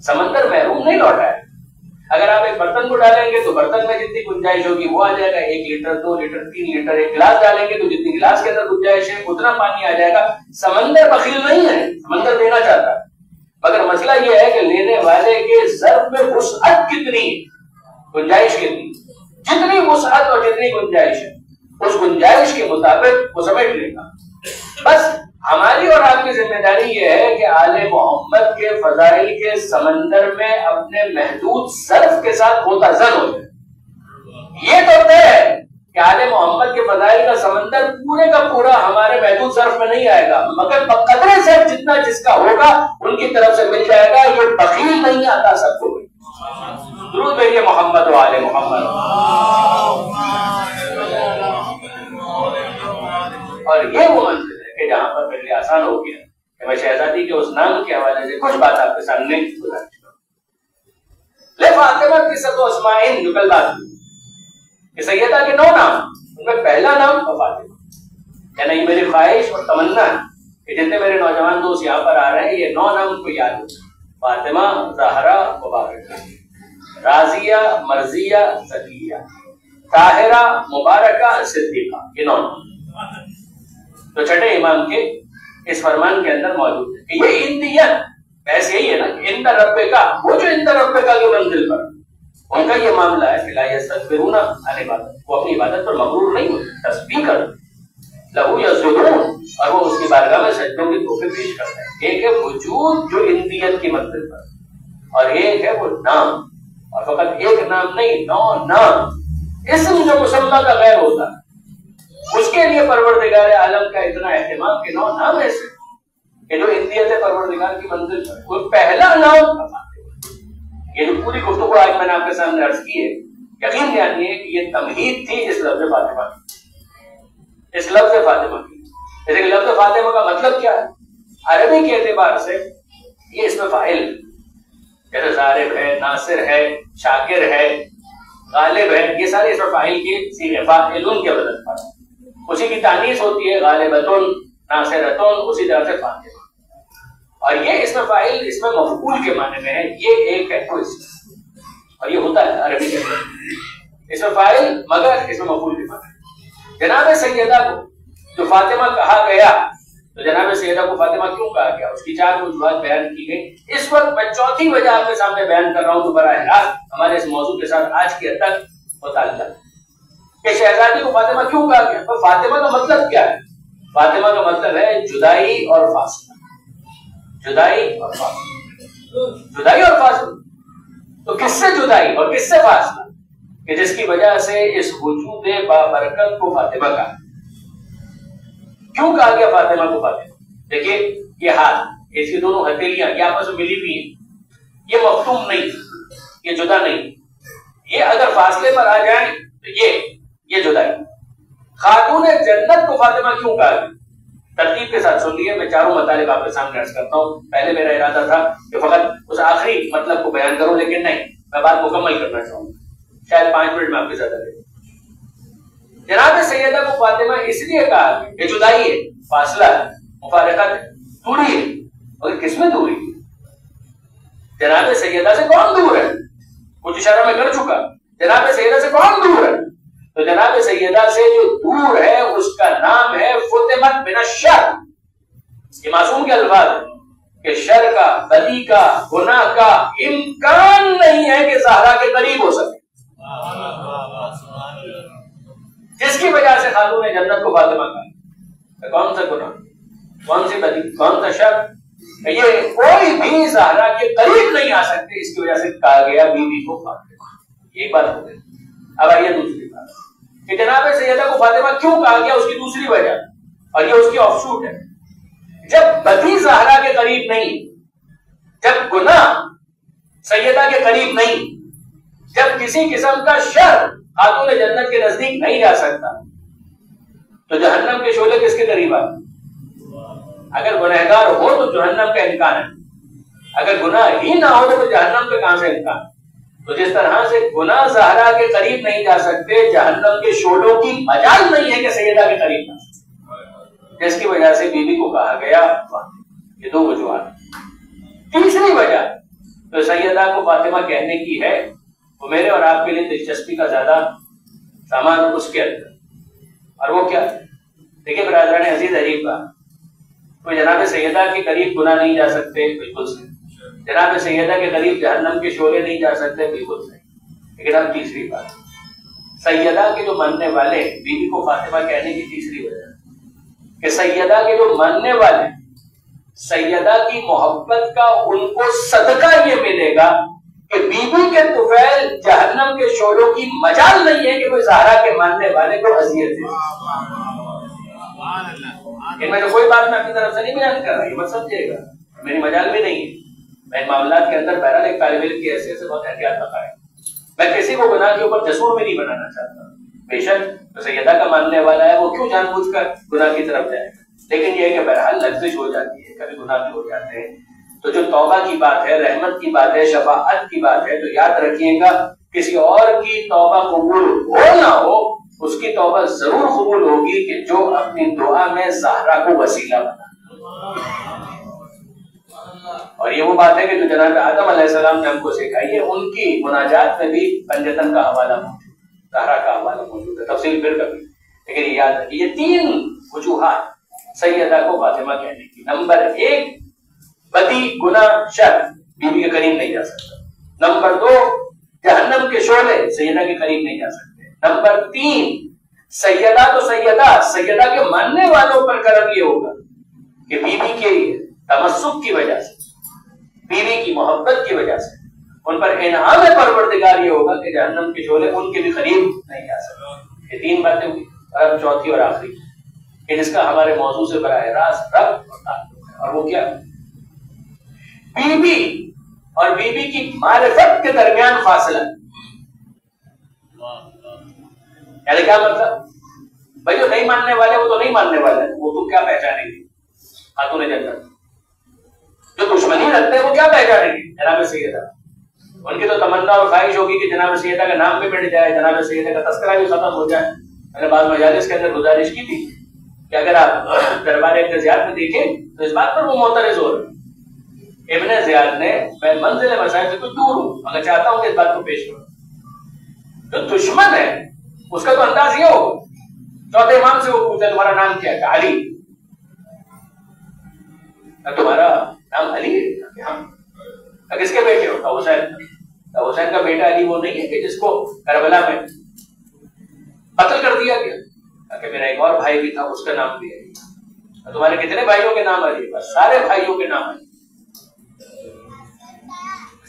سمندر محروم نہیں لوٹا ہے. اگر آپ ایک برتن کو ڈالیں گے تو برتن میں جتنی گنجائش ہوگی وہ آ جائے گا, 1 لیٹر 2 لیٹر 3 لیٹر. ایک گلاس ڈالیں گے تو جتنی گلاس کے اندر گنجائش ہے اتنا پانی آ جائے گا. سمندر بخیل نہیں ہے, سمندر دینا چاہتا ہے, مگر مسئلہ یہ ہے کہ لینے والے کے ظرف میں وسعت کتنی, گنجائش کتنی. جتنی وسعت اور جتنی گنجائش ہے اس گنجائش کے مطابق وہ سمیٹ لے گا. بس ہماری اور آپ کی ذمہ داری یہ ہے کہ آل محمد کے فضائل کے سمندر میں اپنے محدود ظرف کے ساتھ متزن ہو جائے. یہ تو طے ہے کہ آل محمد کے فضائل کا سمندر پورے کا پورا ہمارے محدود ظرف میں نہیں آئے گا, مگر بقدر سے جتنا جس کا ہوگا ان کی طرف سے مل جائے گا. یہ بخیل نہیں آتا سب کو. درود بھیجیے محمد و آل محمد. اور یہ وہ منزل ہے کہ جہاں پر پہلے آسان ہو گیا کہ میں شہزادی کے اس نام کے حوالے سے کچھ بات آپ کے سامنے گزار چکا ہوں. لے فاطمہ کی سب اسماعین جو کل بات کہ سیدہ کے 9 نام, ان میں پہلا نام فاطمہ. یعنی یہ میری خواہش اور تمنا ہے کہ جتنے میرے نوجوان دوست یہاں پر آ رہے ہیں یہ 9 نام کو یاد ہو. فاطمہ, زہرا, مبارکہ, راضیہ, مرضیہ, زکیہ, طاہرہ, مبارکہ, صدیقہ. یہ 9 نام تو چھٹے امام کے اس فرمان کے اندر موجود ہے کہ یہ اندیت بحث یہی ہے نا, اند رب کا, وہ جو اند رب کا کے منزل پر ان کا یہ معاملہ ہے کہ لا یستکبرون عن عبادت, وہ اپنی عبادت پر مغرور نہیں ہوتے, تسبیح کرتے, لہو یسجدون, اور وہ اس کی بارگاہ میں سجدوں کی تحفے پیش کرتے ہیں. ایک ہے وجود جو اندیت کی منزل پر, اور ایک ہے وہ نام, اور فقط ایک نام نہیں 9 نام. اسم جو مسمى کا غیر ہوتا ہے اس کے لیے پروردگار عالم کا اتنا اہتمام کہ 9 نام ایسے کہ جو اندیت پروردگار کی منزل پر. وہ پہلا نام یہ جو پوری گفتگو آج میں نے آپ کے سامنے عرض کی ہے, یقین جانیے کہ یہ تمہید تھی اس لفظ فاطمہ کی, اس لفظ فاطمہ کی. جیسے کہ لفظ فاطمہ کا مطلب کیا ہے عربی کے اعتبار سے, یہ اس میں فاعل. جیسے ضارب ہے، ناصر ہے، شاکر ہے، غالب ہے، یہ سارے اس میں فاعل کے صیغے فاعلون کے بدل پر اسی کی تانیث ہوتی ہے، غالبتن، ناصرتن، اسی طرح سے فاعل. اور یہ اس میں فاعل اس میں مفعول کے معنی میں ہے، یہ ایک ہے کوئی، اور یہ ہوتا ہے عربی کے اندر اس میں فاعل مگر اس میں مفعول کے معنی. جناب سیدہ کو جو فاطمہ کہا گیا، تو جناب سیدہ کو فاطمہ کیوں کہا گیا، اس کی 4 وجوہات بیان کی گئی. اس وقت میں چوتھی وجہ آپ کے سامنے بیان کر رہا ہوں، تو براہ راست ہمارے اس موضوع کے ساتھ آج کے تک متعلق کہ شہزادی کو فاطمہ کیوں کہا گیا. تو فاطمہ کا مطلب کیا ہے؟ فاطمہ کا مطلب ہے جدائی اور فاصلہ. جدائی اور فاصلہ، جدائی اور فاصلہ. تو کس سے جدائی اور کس سے فاصلہ؟ کہ جس کی وجہ سے اس وجود بابرکت کو فاطمہ کہا. کیوں کہا گیا فاطمہ کو فاطمہ؟ دیکھیے یہ ہاتھ، اس کی دونوں ہتھیلیاں یہ آپس میں ملی ہوئی ہیں، یہ مفتوم نہیں، یہ جدا نہیں. یہ اگر فاصلے پر آ جائیں تو یہ جدائی. خاتون جنت کو فاطمہ کیوں کہا گیا؟ ترتیب کے ساتھ سن لیے، میں چاروں مطالب آپ کے سامنے عرض کرتا ہوں. پہلے میرا ارادہ تھا کہ فقط اس آخری مطلب کو بیان کروں، لیکن نہیں، میں بات مکمل کرنا چاہوں گا. شاید 5 منٹ میں آپ کے ساتھ لگے. جناب سیدہ کو فاطمہ اس لیے کہا کہ یہ جدائی ہے، فاصلہ ہے، مفارقت ہے، دوری ہے. اور کس میں دوری ہے؟ جناب سیدہ سے کون دور ہے؟ کچھ اشارہ میں کر چکا. جناب سیدہ سے کون دور ہے؟ تو جناب سیدہ سے جو دور ہے اس کا نام ہے فطمت من الشر. یہ معصوم کے الفاظ ہیں کہ شر کا، بدی کا، گناہ کا امکان نہیں ہے کہ زہرا کے قریب ہو سکے. جس کی وجہ سے خاتون جنت کو فاطمہ کہا. کون سا گناہ، کون سی بدی، کون سا شر، یہ کوئی بھی زہرا کے قریب نہیں آ سکتے. اس کی وجہ سے کہا گیا بی بی کو فاطمہ. ایک بات ہو گئی. اب آئیے دوسری بات کہ جناب سیدہ کو فاطمہ کیوں کہا گیا، اس کی دوسری وجہ، اور یہ اس کی آف شوٹ ہے. جب بدی زہرا کے قریب نہیں، جب گناہ سیدہ کے قریب نہیں، جب کسی قسم کا شر خاتون جنت کے نزدیک نہیں جا سکتا، تو جہنم کے شعلے کس کے قریب آئے؟ اگر گنہگار ہو تو جہنم کا امکان ہے، اگر گناہ ہی نہ ہو تو جہنم کا کہاں سے امکان؟ تو جس طرح سے گناہ زہرا کے قریب نہیں جا سکتے، جہنم کے شعلوں کی مجال نہیں ہے کہ سیدہ کے قریب جا سکتے، جس کی وجہ سے بیوی کو کہا گیا. یہ 2 وجوہات. تیسری وجہ تو سیدہ کو فاطمہ کہنے کی ہے، وہ میرے اور آپ کے لیے دلچسپی کا زیادہ سامان اس کے اندر. اور وہ کیا؟ دیکھیے برادران عزیز، عجیب بات، کوئی جناب سیدہ کے قریب گناہ نہیں جا سکتے، بالکل صحیح. جناب سیدہ کے قریب جہنم کے شعلے نہیں جا سکتے، بالکل صحیح. لیکن اب تیسری بات، سیدہ کے جو ماننے والے بیوی کو فاطمہ کہنے کی تیسری وجہ کہ سیدہ کے جو ماننے والے، سیدہ کی محبت کا ان کو صدقہ یہ ملے گا کہ بیوی کے طفیل جہنم کے شعلوں کی مجال نہیں ہے کہ کوئی زہرا کے ماننے والے کو اذیت دے. ان میں سے کوئی بات میں اپنی طرف سے نہیں بیان کر رہا، یہ مت سمجھیے گا، میری مجال بھی نہیں ہے. میں ان معاملات کے اندر بہرحال ایک طالب علم کی حیثیت سے بہت احتیاط رکھا ہے. میں کسی کو گناہ کے اوپر جسور بھی نہیں بنانا چاہتا. بے شک سیدہ کا ماننے والا ہے، وہ کیوں جان بوجھ کر گناہ کی طرف جائے گا، لیکن یہ کہ بہرحال لغزش ہو جاتی ہے، کبھی گناہ بھی ہو جاتے ہیں. تو جو توبہ کی بات ہے، رحمت کی بات ہے، شفاعت کی بات ہے، تو یاد رکھیے گا کسی اور کی توبہ قبول ہو نہ ہو، اس کی توبہ ضرور قبول ہوگی کہ جو اپنی دعا میں زہرا کو وسیلہ بنا. اور یہ وہ بات ہے کہ جو جناب آدم علیہ السلام نے ہم کو سکھائی ہے، ان کی مناجات میں بھی پنجتن کا حوالہ موجود ہے، زہرا کا حوالہ موجود ہے. تفصیل پھر کبھی، لیکن یہ یاد رکھیے یہ 3 وجوہات سیدہ کو فاطمہ کہنے کی. نمبر 1، بدی، گناہ، شر بیوی کے قریب نہیں جا سکتا. نمبر 2، جہنم کے شعلے سیدہ کے قریب نہیں جا سکتے. نمبر 3، سیدہ تو سیدہ کے ماننے والوں پر کرم یہ ہوگا کہ بیوی کے تمسک کی وجہ سے، بیوی کی محبت کی وجہ سے ان پر انعام پروردگار یہ ہوگا کہ جہنم کے شعلے ان کے بھی قریب نہیں جا سکتے. یہ 3 باتیں ہوئی. اور اب چوتھی اور آخری کہ جس کا ہمارے موضوع سے براہ راست ربط اور تعلق ہے، اور وہ کیا؟ بیوی اور بیوی کی معرفت کے درمیان فاصلہ. یعنی کیا مطلب؟ بھائی جو نہیں ماننے والے وہ تو نہیں ماننے والے، وہ تو کیا پہچانیں گے خاتون جنت؟ جو دشمنی رکھتے ہیں وہ کیا پہچانیں گے جناب سیدہ؟ ان کی تو تمنا اور خواہش ہوگی کہ جناب سیدہ کا نام بھی مٹ جائے, جناب سیدہ کا تذکرہ بھی ختم ہو جائے. میں نے بعض مجالس کے اندر گزارش کی تھی کہ اگر آپ دربار ابن زیاد میں دیکھیں تو اس بات پر وہ معترض ہو رہے. ابن زیاد نے, میں منزل مسائل سے کچھ دور ہوں مگر چاہتا ہوں کہ اس بات کو پیش کروں, جو دشمن ہے اس کا تو انداز یہ ہو, چوتھے امام سے وہ پوچھا تمہارا نام کیا ہے؟ علی. تمہارا نام علی ہے؟ ہاں. کس کے بیٹے ہو؟ حسین. حسین کا بیٹا علی وہ نہیں ہے کہ جس کو کربلا میں قتل کر دیا گیا؟ کہ میرا ایک اور بھائی بھی تھا, اس کا نام بھی علی. تمہارے کتنے بھائیوں کے نام علی؟ بس سارے بھائیوں کے نام علی,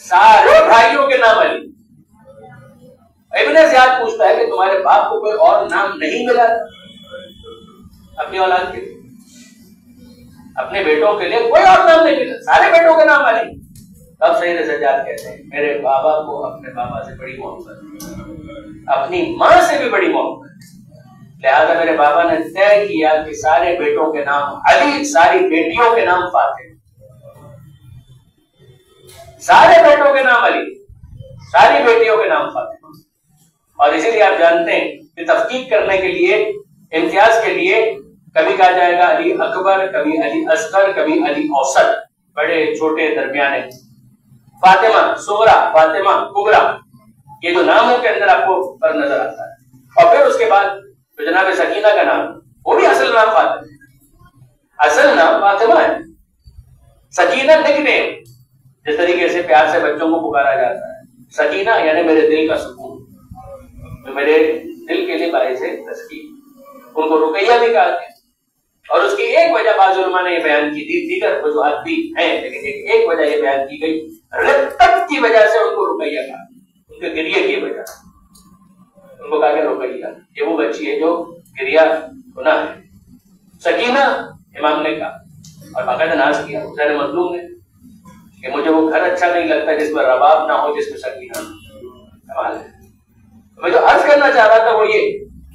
سارے بھائیوں کے نام علی. ابن زیاد پوچھتا ہے کہ تمہارے باپ کو کوئی اور نام نہیں ملا اپنی اولاد کے لیے؟ اپنے بیٹوں کے لیے کوئی اور نام نہیں ملا, سارے بیٹوں کے نام علی. تب سید سجاد کہتے ہیں میرے بابا کو اپنے بابا سے بڑی محبت, اپنی ماں سے بھی بڑی محبت, لہذا میرے بابا نے طے کیا کہ سارے بیٹوں کے نام علی, ساری بیٹیوں کے نام فاطمہ. سارے بیٹوں کے نام علی, ساری بیٹیوں کے نام فاطمہ. اور اسی لیے آپ جانتے ہیں کہ تفکیک کرنے کے لیے, امتیاز کے لیے کبھی کہا جائے گا علی اکبر, کبھی علی اصغر, کبھی علی اوسط, بڑے چھوٹے درمیانے. فاطمہ صغرا, فاطمہ کبرا, یہ جو ناموں کے اندر آپ کو فرق نظر آتا ہے. اور پھر اس کے بعد تو جناب سکینہ کا نام, وہ بھی اصل نام فاطمہ, اصل نام فاطمہ ہے. سکینہ نک نیم, جس طریقے سے پیار سے بچوں کو پکارا جاتا ہے. سکینہ یعنی میرے دل کا سکون, جو میرے دل کے لیے باعث ہے تسکین. ان کو رقیہ بھی کہتے ہیں, اور اس کی ایک وجہ بعض علماء نے یہ بیان کی تھی, دیگر وجوہات بھی ہیں لیکن ایک وجہ یہ بیان کی گئی, رقت کی وجہ سے ان کو رقیہ کہا, ان کے گریے کی وجہ ان کو کہا کہ رقیہ, یہ وہ بچی ہے جو گریہ گناہ ہے. سکینہ امام نے کہا اور باقاعدہ ناز کیا حسین مظلوم نے کہ مجھے وہ گھر اچھا نہیں لگتا جس میں رباب نہ ہو, جس میں سکینہ. کمال ہے. میں جو عرض کرنا چاہ رہا تھا وہ یہ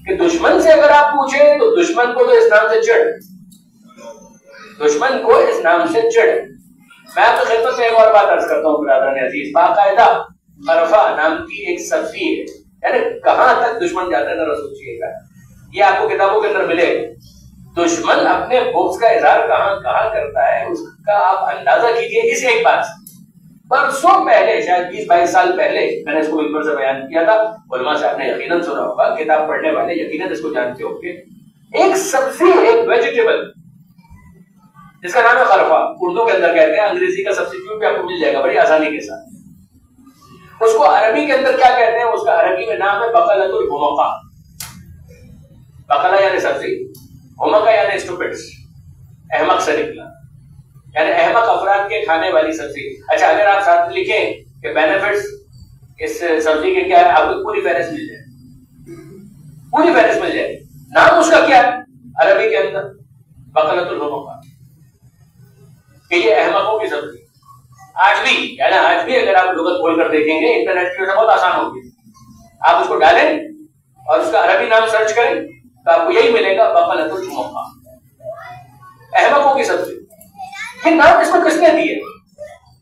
کہ دشمن سے اگر آپ پوچھیں تو دشمن کو تو اس نام سے چڑھ, دشمن کو اس نام سے چڑھ. میں آپ کی خدمت میں ایک اور بات عرض کرتا ہوں برادران عزیز, باقاعدہ خرفہ نام کی ایک سبزی ہے, یعنی کہاں تک دشمن جاتا ہے ذرا سوچیے گا. یہ آپ کو کتابوں کے اندر ملے. دشمن اپنے بغض کا اظہار کہاں کہاں کرتا ہے اس کا آپ اندازہ کیجئے اس ایک بات سے. برسوں پہلے, شاید 20-22 سال پہلے, میں نے اس کو ممبر سے بیان کیا تھا. علماء سے آپ نے یقیناً سنا ہوگا, کتاب پڑھنے والے یقیناً اس کو جانتے ہوں گے. ایک سبزی, ایک ویجیٹیبل جس کا نام ہے خرفہ, اردو کے اندر کہتے ہیں, انگریزی کا سبسٹیٹیوٹ بھی آپ کو مل جائے گا بڑی آسانی کے ساتھ. اس کو عربی کے اندر کیا کہتے ہیں؟ اس کا عربی میں نام ہے بقلۃ الحمقہ. بقلہ یعنی سبزی, حمقہ یعنی اسٹوپڈس, احمق سے نکلا, یعنی احمق افراد کے کھانے والی سبزی. اچھا, اگر آپ ساتھ لکھیں کہ بینیفٹس اس سبزی کے کیا ہے, آپ کو پوری فہرست مل جائے, پوری فہرست مل جائے. نام اس کا کیا ہے عربی کے اندر؟ بقلۃ الحمقہ, کہ یہ احمقوں کی سبزی. آج بھی, یعنی آج بھی اگر آپ لغت کھول کر دیکھیں گے انٹرنیٹ کی وجہ بہت آسان ہوگی, آپ اس کو ڈالیں اور اس کا عربی نام سرچ کریں تو آپ کو یہی ملے گا, بقلۃ الحمقہ, احمقوں کی سبزی. یہ نام اس کو کس نے دیے؟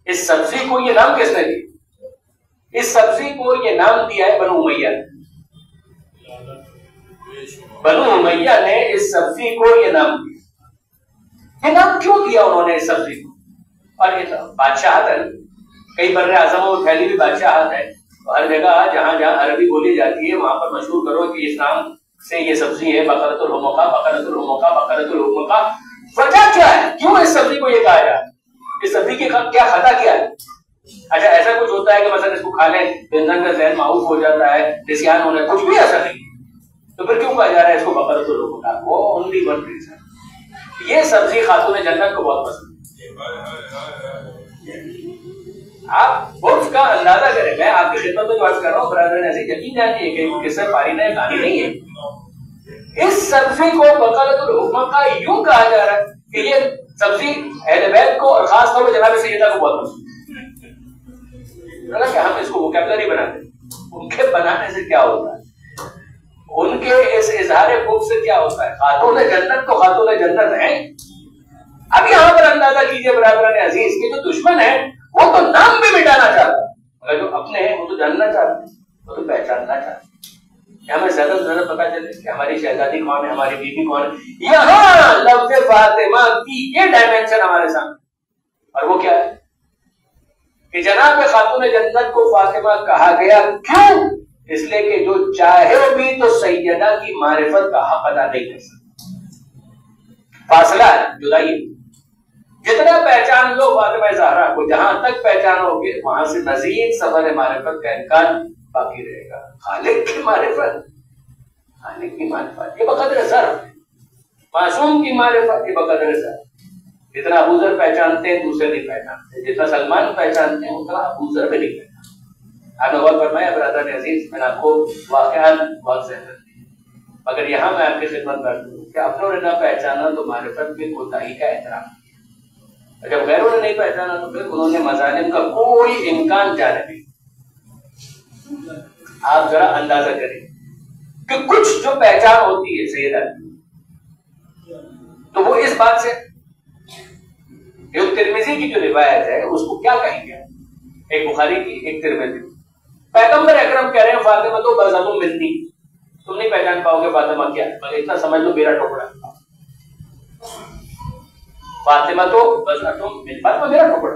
اس سبزی کو یہ نام کس نے دیا؟ اس سبزی کو یہ نام دیا ہے بنو امیہ نے. بنو امیہ نے اس سبزی کو یہ نام دیا. یہ نام کیوں دیا انہوں نے اس سبزی کو؟ اور بادشاہت ہے, کئی بر اعظموں میں پھیلی ہوئی بادشاہت ہے, ہر جگہ جہاں جہاں عربی بولی جاتی ہے وہاں پر مشہور کرو کہ اس نام سے یہ سبزی ہے بقلۃ الحمقہ, بقلۃ الحمقہ, بقلۃ الحمقہ. وجہ کیا ہے, کیوں اس سبزی کو یہ کہا جائے؟ اس سبزی کی کیا خطا کیا ہے؟ اچھا, ایسا کچھ ہوتا ہے کہ مثلا اس کو کھا لیں تو انسان کا ذہن معاف ہو جاتا ہے, نسیان ہونا ہے, کچھ بھی ایسا نہیں, تو پھر کیوں کہا جا رہا ہے اس کو بقلۃ الحمقہ؟ وہ اونلی ون ریزن, یہ سبزی خاتون جنت کو بہت پسند. آپ بغض کا اندازہ کریں. میں آپ کی خدمت میں جو عرض کر رہا ہوں برادران ایسے یقین جانیے کہ وہ قصہ پارینہ کہانی نہیں ہے. اس سبزی کو بقلۃ الحمقہ یوں کہا جا رہا ہے کہ یہ سبزی اہل بیت کو اور خاص طور پہ جناب سیدہ کو بہت پسند ہے. کہ ہم اس کو ووکیبلری بناتے ہیں, ان کے بنانے سے کیا ہوتا ہے, ان کے اس اظہار بغض سے کیا ہوتا ہے؟ خاتون جنت تو خاتون جنت ہیں. اب یہاں پر اندازہ کیجئے برادران عزیز کہ جو دشمن ہے وہ تو نام بھی مٹانا چاہتا ہے, مگر جو اپنے ہیں وہ تو جاننا چاہتے ہیں، وہ تو پہچاننا چاہتے ہیں کہ ہمیں زیادہ سے زیادہ پتا چلے کہ ہماری شہزادی کون ہے، ہماری بیوی کون ہے. یہاں لفظ فاطمہ کی یہ ڈائمینشن ہمارے سامنے، اور وہ کیا ہے کہ جناب خاتون جنت کو فاطمہ کہا گیا. کیوں؟ اس لیے کہ جو چاہے بھی تو سیدہ کی معرفت کا حق ادا نہیں کر سکتا. فاصلہ ہے، جدائی. جتنا پہچان لو فاطمہ زہرا کو، جہاں تک پہچانو گے وہاں سے مزید سفر معرفت کا امکان باقی رہے گا. خالق کی معرفت، خالق کی معرفت یہ بقدر ظرف ہے. معصوم کی معرفت یہ بقدر ظرف. جتنا ابو ذر پہچانتے ہیں دوسرے نہیں پہچانتے، جتنا سلمان پہچانتے ہیں اتنا ابو ذر بھی نہیں پہچانتے. آپ نے غور فرمایا برادر عزیز، میں نے آپ کو واقعات بہت ذہن رکھی، مگر یہاں میں آپ کی خدمت کرتا ہوں کہ اپنوں نے نہ پہچانا تو معرفت میں کوتاہی کا احترام کیا، جب غیروں نے نہیں پہچانا تو پھر انہوں نے مظالم کا کوئی امکان جانے نہیں. آپ ذرا اندازہ کریں کہ کچھ جو پہچان ہوتی ہے سیدہ تو وہ اس بات سے، ایک ترمذی کی جو روایت ہے اس کو کیا کہیں گے، ایک بخاری کی ایک ترمذی. پیغمبر اکرم کہہ رہے ہیں فاطمہ تو بزم ملتی، تم نہیں پہچان پاؤ گے فاطمہ کیا، مگر اتنا سمجھ لو میرا ٹکڑا. فاطمہ تو بزم مل، فاطمہ میرا ٹکڑا.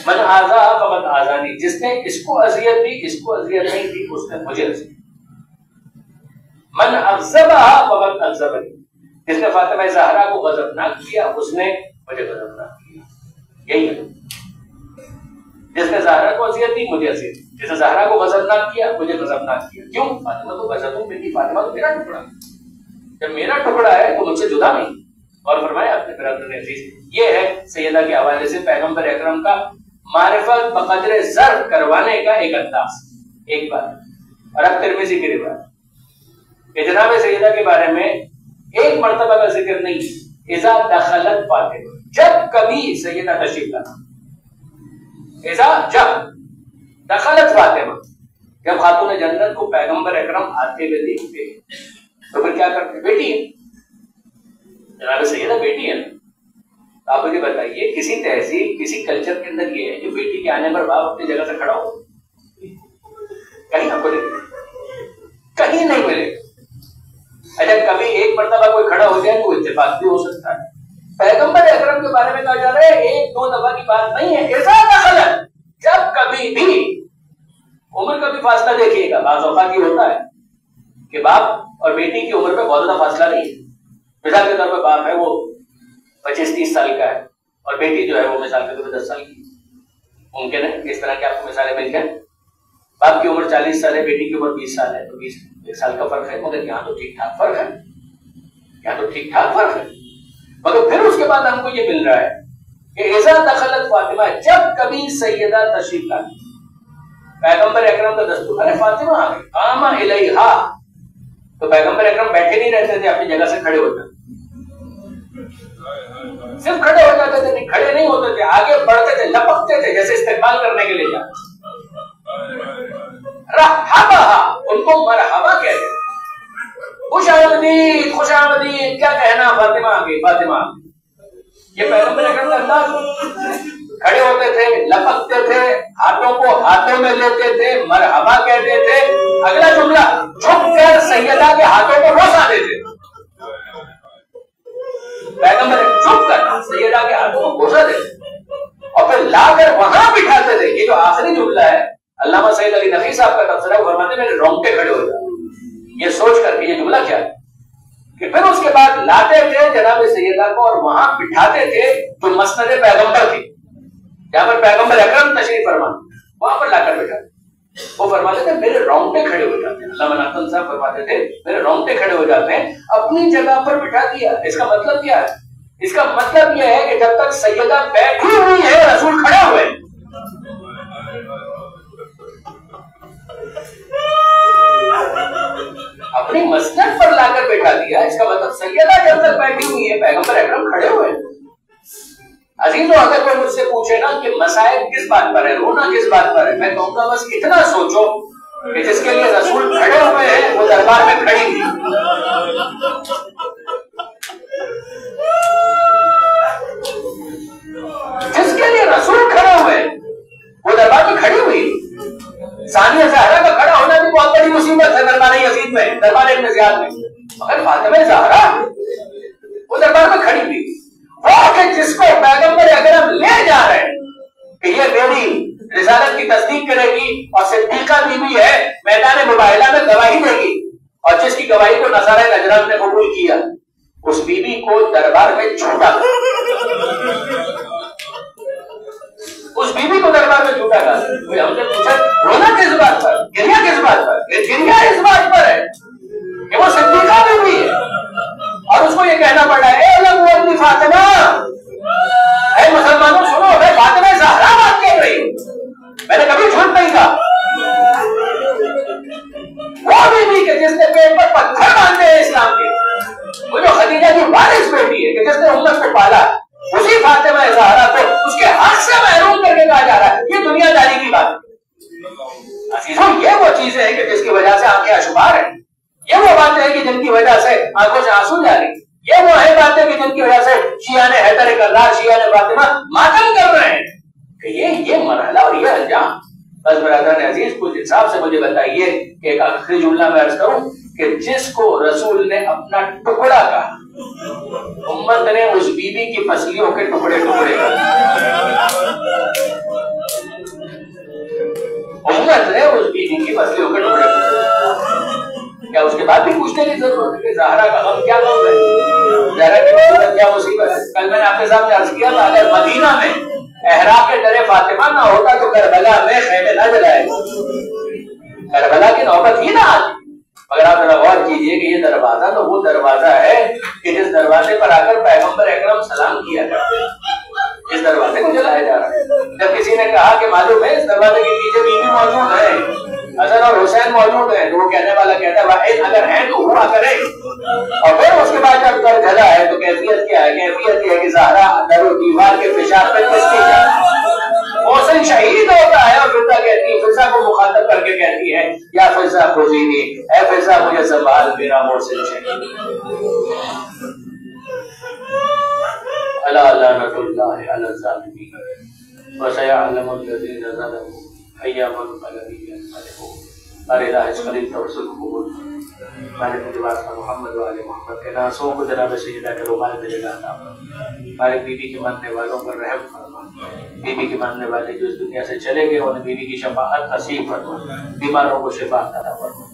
من آزا فقط آزانی، جس نے اس کو اذیت دی اس کو اذیت نہیں دی اس نے مجھے اذیت. من اغضبها فقط اغضبنی، جس نے فاطمہ زہرا کو غضبناک کیا اس نے مجھے غضبناک کیا. یہی ہے، جس نے زہرا کو اذیت دی مجھے اذیت، جس نے زہرا کو غضبناک کیا مجھے غضبناک کیا. کیوں؟ فاطمہ تو غضب میں تھی، فاطمہ تو میرا ٹکڑا. جب میرا ٹکڑا ہے تو مجھ سے جدا نہیں. اور فرمایا اپنے برادر عزیز، یہ ہے سیدہ کے حوالے سے پیغمبر اکرم کا معرفت بقدر ظرف کروانے کا ایک انداز. ایک بات. اور اب ترمذی کی روایت کہ جناب سیدہ کے بارے میں ایک مرتبہ کا ذکر نہیں، اذا دخلت فاطمہ، جب کبھی سیدہ تشریف لانا، اذا جب دخلت فاطمہ، جب خاتون جنت کو پیغمبر اکرم آتے ہوئے دیکھتے تو پھر کیا کرتے؟ بیٹی ہے جناب سیدہ، بیٹی ہے. آپ مجھے بتائیے کسی تہذیب کسی کلچر کے اندر یہ ہے کہ بیٹی کے آنے پر باپ اپنی جگہ سے کھڑا ہو؟ کہیں آپ کو کہیں نہیں ملے. اچھا کبھی ایک مرتبہ کوئی کھڑا ہو جائے تو اتفاق بھی ہو سکتا ہے. پیغمبر اکرم کے بارے میں کہا جا رہا ہے ایک دو دفعہ کی بات نہیں ہے، ایسا دخلت، جب کبھی بھی. عمر کا بھی فاصلہ دیکھیے گا، بعض اوقات یہ ہوتا ہے کہ باپ اور بیٹی کی عمر پہ بہت زیادہ فاصلہ نہیں ہے. مثال کے طور پہ باپ ہے وہ 25-30 سال کا ہے اور بیٹی جو ہے وہ مثال کے طور پہ 10 سال کی. ممکن ہے اس طرح کی آپ کو مثالیں مل جائیں. باپ کی عمر 40 سال ہے، بیٹی کی عمر 20 سال ہے، تو 20 سال کا فرق ہے، مگر یہاں تو ٹھیک ٹھاک فرق ہے، یہاں تو ٹھیک ٹھاک فرق ہے. مگر پھر اس کے بعد ہم کو یہ مل رہا ہے کہ اذا دخلت فاطمہ، جب کبھی سیدہ تشریف لاتی، پیغمبر اکرم کا دستور، ارے فاطمہ آ گئی، قام الیہا، تو پیغمبر اکرم بیٹھے نہیں رہتے تھے، اپنی جگہ سے کھڑے ہو جاتے. صرف کھڑے ہو جاتے تھے، نہیں کھڑے نہیں ہوتے تھے، آگے بڑھتے تھے، لپکتے تھے جیسے استقبال کرنے کے لیے جاتے. رحبا، ان کو مرحبا کہتے ہیں، خوش آمدید، خوش آمدید، کیا کہنا، فاطمہ آ گئی، فاطمہ آ گئی. یہ پیغمبر اکرم کا انداز. کھڑے ہوتے تھے، لپکتے تھے، ہاتھوں کو ہاتھوں میں لیتے تھے، مرحبا کہتے تھے. اگلا جملہ جھک کر سیدہ کے ہاتھوں کو بوسا دیتے تھے. پیغمبر چپ کرنا، سیدہ کے ہاتھوں کو بوسا دیتے اور پھر لا کر وہاں بٹھاتے تھے. یہ جو آخری جملہ ہے علامہ سعید علی نقوی صاحب کا تبصرہ، وہ فرماتے ہیں میرے رونگٹے کھڑے ہو جاتے یہ سوچ کر کہ یہ جملہ کیا ہے. کہ پھر اس کے بعد لاتے تھے جناب سیدہ کو اور وہاں بٹھاتے تھے جو مسند پیغمبر تھی، جہاں پر پیغمبر اکرم تشریف فرما، وہاں پر لا کر بٹھاتے. وہ فرماتے تھے میرے رونگٹے کھڑے ہو جاتے ہیں. علامہ ناطق صاحب فرماتے تھے میرے رونگٹے کھڑے ہو جاتے ہیں. اپنی جگہ پر بٹھا دیا. اس کا مطلب کیا ہے؟ اس کا مطلب یہ ہے کہ جب تک سیدہ بیٹھی ہوئی ہے رسول کھڑے ہوئے. اپنی مسند پر لا کر بیٹھا دیا. اس کا مطلب سیدہ جب تک بیٹھی ہوئی ہے پیغمبر اکرم کھڑے ہوئے. عزیزوں اگر کوئی مجھ سے پوچھے نا کہ مسائل کس بات پر ہے، رونا کس بات پر ہے، میں کہوں گا بس اتنا سوچو کہ جس کے لیے رسول کھڑے ہوئے ہیں وہ دربار میں کھڑی تھی. جس کے لیے رسول کھڑے ہوئے وہ دربار میں کھڑی ہوئی. بہت بڑی مصیبت ہے دربار یزید میں، دربار ابن زیاد میں، مگر فاطمہ زہرا وہ دربار میں کھڑی ہوئی، وہ کہ جس کو پیغمبر اکرم لے جا رہے ہیں کہ یہ میری رسالت کی تصدیق کرے گی اور صدیقہ بیوی ہے، میدان مباہلہ میں گواہی دے گی، اور جس کی گواہی کو نصارہ نجران نے قبول کیا، اس بیوی کو دربار میں جھوٹا اس بیوی کو دربار میں جھوٹا کہا۔ ہم نے پوچھا رونا کس بات پر، گریا کس بات پر؟ گریا اس بات پر ہے کہ وہ صدیقہ بیوی ہے اور اس کو یہ کہنا پڑ رہا ہے اے لوگ اپنی فاطمہ، اے مسلمانوں سنو، میں فاطمہ زہرا بات کر رہی ہوں، میں نے کبھی جھوٹ نہیں کہا۔ وہ بیوی کہ جس نے پیٹ پر پتھر باندھے ہیں اسلام کے، وہ جو خدیجہ کی وارث بیٹی ہے کہ جس نے امت کو پالا، اسی فاطمہ زہرا کو اس کے حق سے محروم کر کے کہا جا رہا ہے، یہ دنیا داری کی بات ہے۔ عزیزوں، یہ وہ چیزیں ہیں کہ جس کی وجہ سے آنکھیں اشوار ہیں، یہ وہ باتیں ہیں کہ جن کی وجہ سے آنکھوں سے آنسو جاری، یہ وہ ہے باتیں کہ جن کی وجہ سے شیعہ نے حیدر کرار، شیعہ نے فاطمہ ماتم کر رہے ہیں کہ یہ مرحلہ اور یہ انجام۔ بس برادران عزیز، کچھ انصاف سے مجھے بتائیے کہ ایک آخری جملہ میں عرض کروں کہ جس کو رسول نے اپنا ٹکڑا کہا، امت نے اس بیوی کی پسلیوں کے ٹکڑے ٹکڑے کر امت نے اس بیوی کی پسلیوں کے ٹکڑے ٹکڑے۔ کیا اس کے بعد بھی پوچھنے کی ضرورت ہے کہ زہرا کا غم کیا غم ہے، زہرا کی مصیبت کیا مصیبت ہے؟ کل میں نے آپ کے سامنے عرض کیا تھا اگر مدینہ میں احراق کے در فاطمہ نہ ہوتا تو کربلا میں خیمے نہ جلائے، کربلا کی نوبت ہی نہ آتی۔ مگر آپ ذرا غور کیجئے کہ یہ دروازہ تو وہ دروازہ ہے کہ جس دروازے پر آ کر پیغمبر اکرم سلام کیا کرتے ہیں، اس دروازے کو جلایا جا رہا ہے۔ جب کسی نے کہا کہ معلوم ہے اس دروازے کے پیچھے بیوی موجود ہے، حسن اور حسین موجود ہیں، تو وہ کہنے والا کہتا ہے واحد اگر ہیں تو ہوا کرے، اور پھر اس کے بعد جب در جلا ہے تو کیفیت کیا ہے؟ کیفیت یہ ہے کہ زہرا در و دیوار کے فشار پہ کستی جاتی، محسن شہید ہوتا ہے اور فضا کہتی ہے، فضا کو مخاطب کر کے کہتی ہے یا فضا خذینی، اے فضا مجھے سنبھال میرا محسن شہید۔ الا لعنۃ اللہ علی الظالمین وسیعلم الذین ظلموا ایام القلب ینقلبون۔ ہمارے الہ اس قریب توسل قبول ہمارے مجبات محمد و آل محمد کے ناسوں کو جناب سیدہ کے رومال میں جگہ عطا فرما، ہمارے بیوی کے ماننے والوں پر رحم فرما، بیوی کے ماننے والے جو اس دنیا سے چلے گئے انہیں بیوی کی شفاعت نصیب فرما، بیماروں کو شفا عطا فرما۔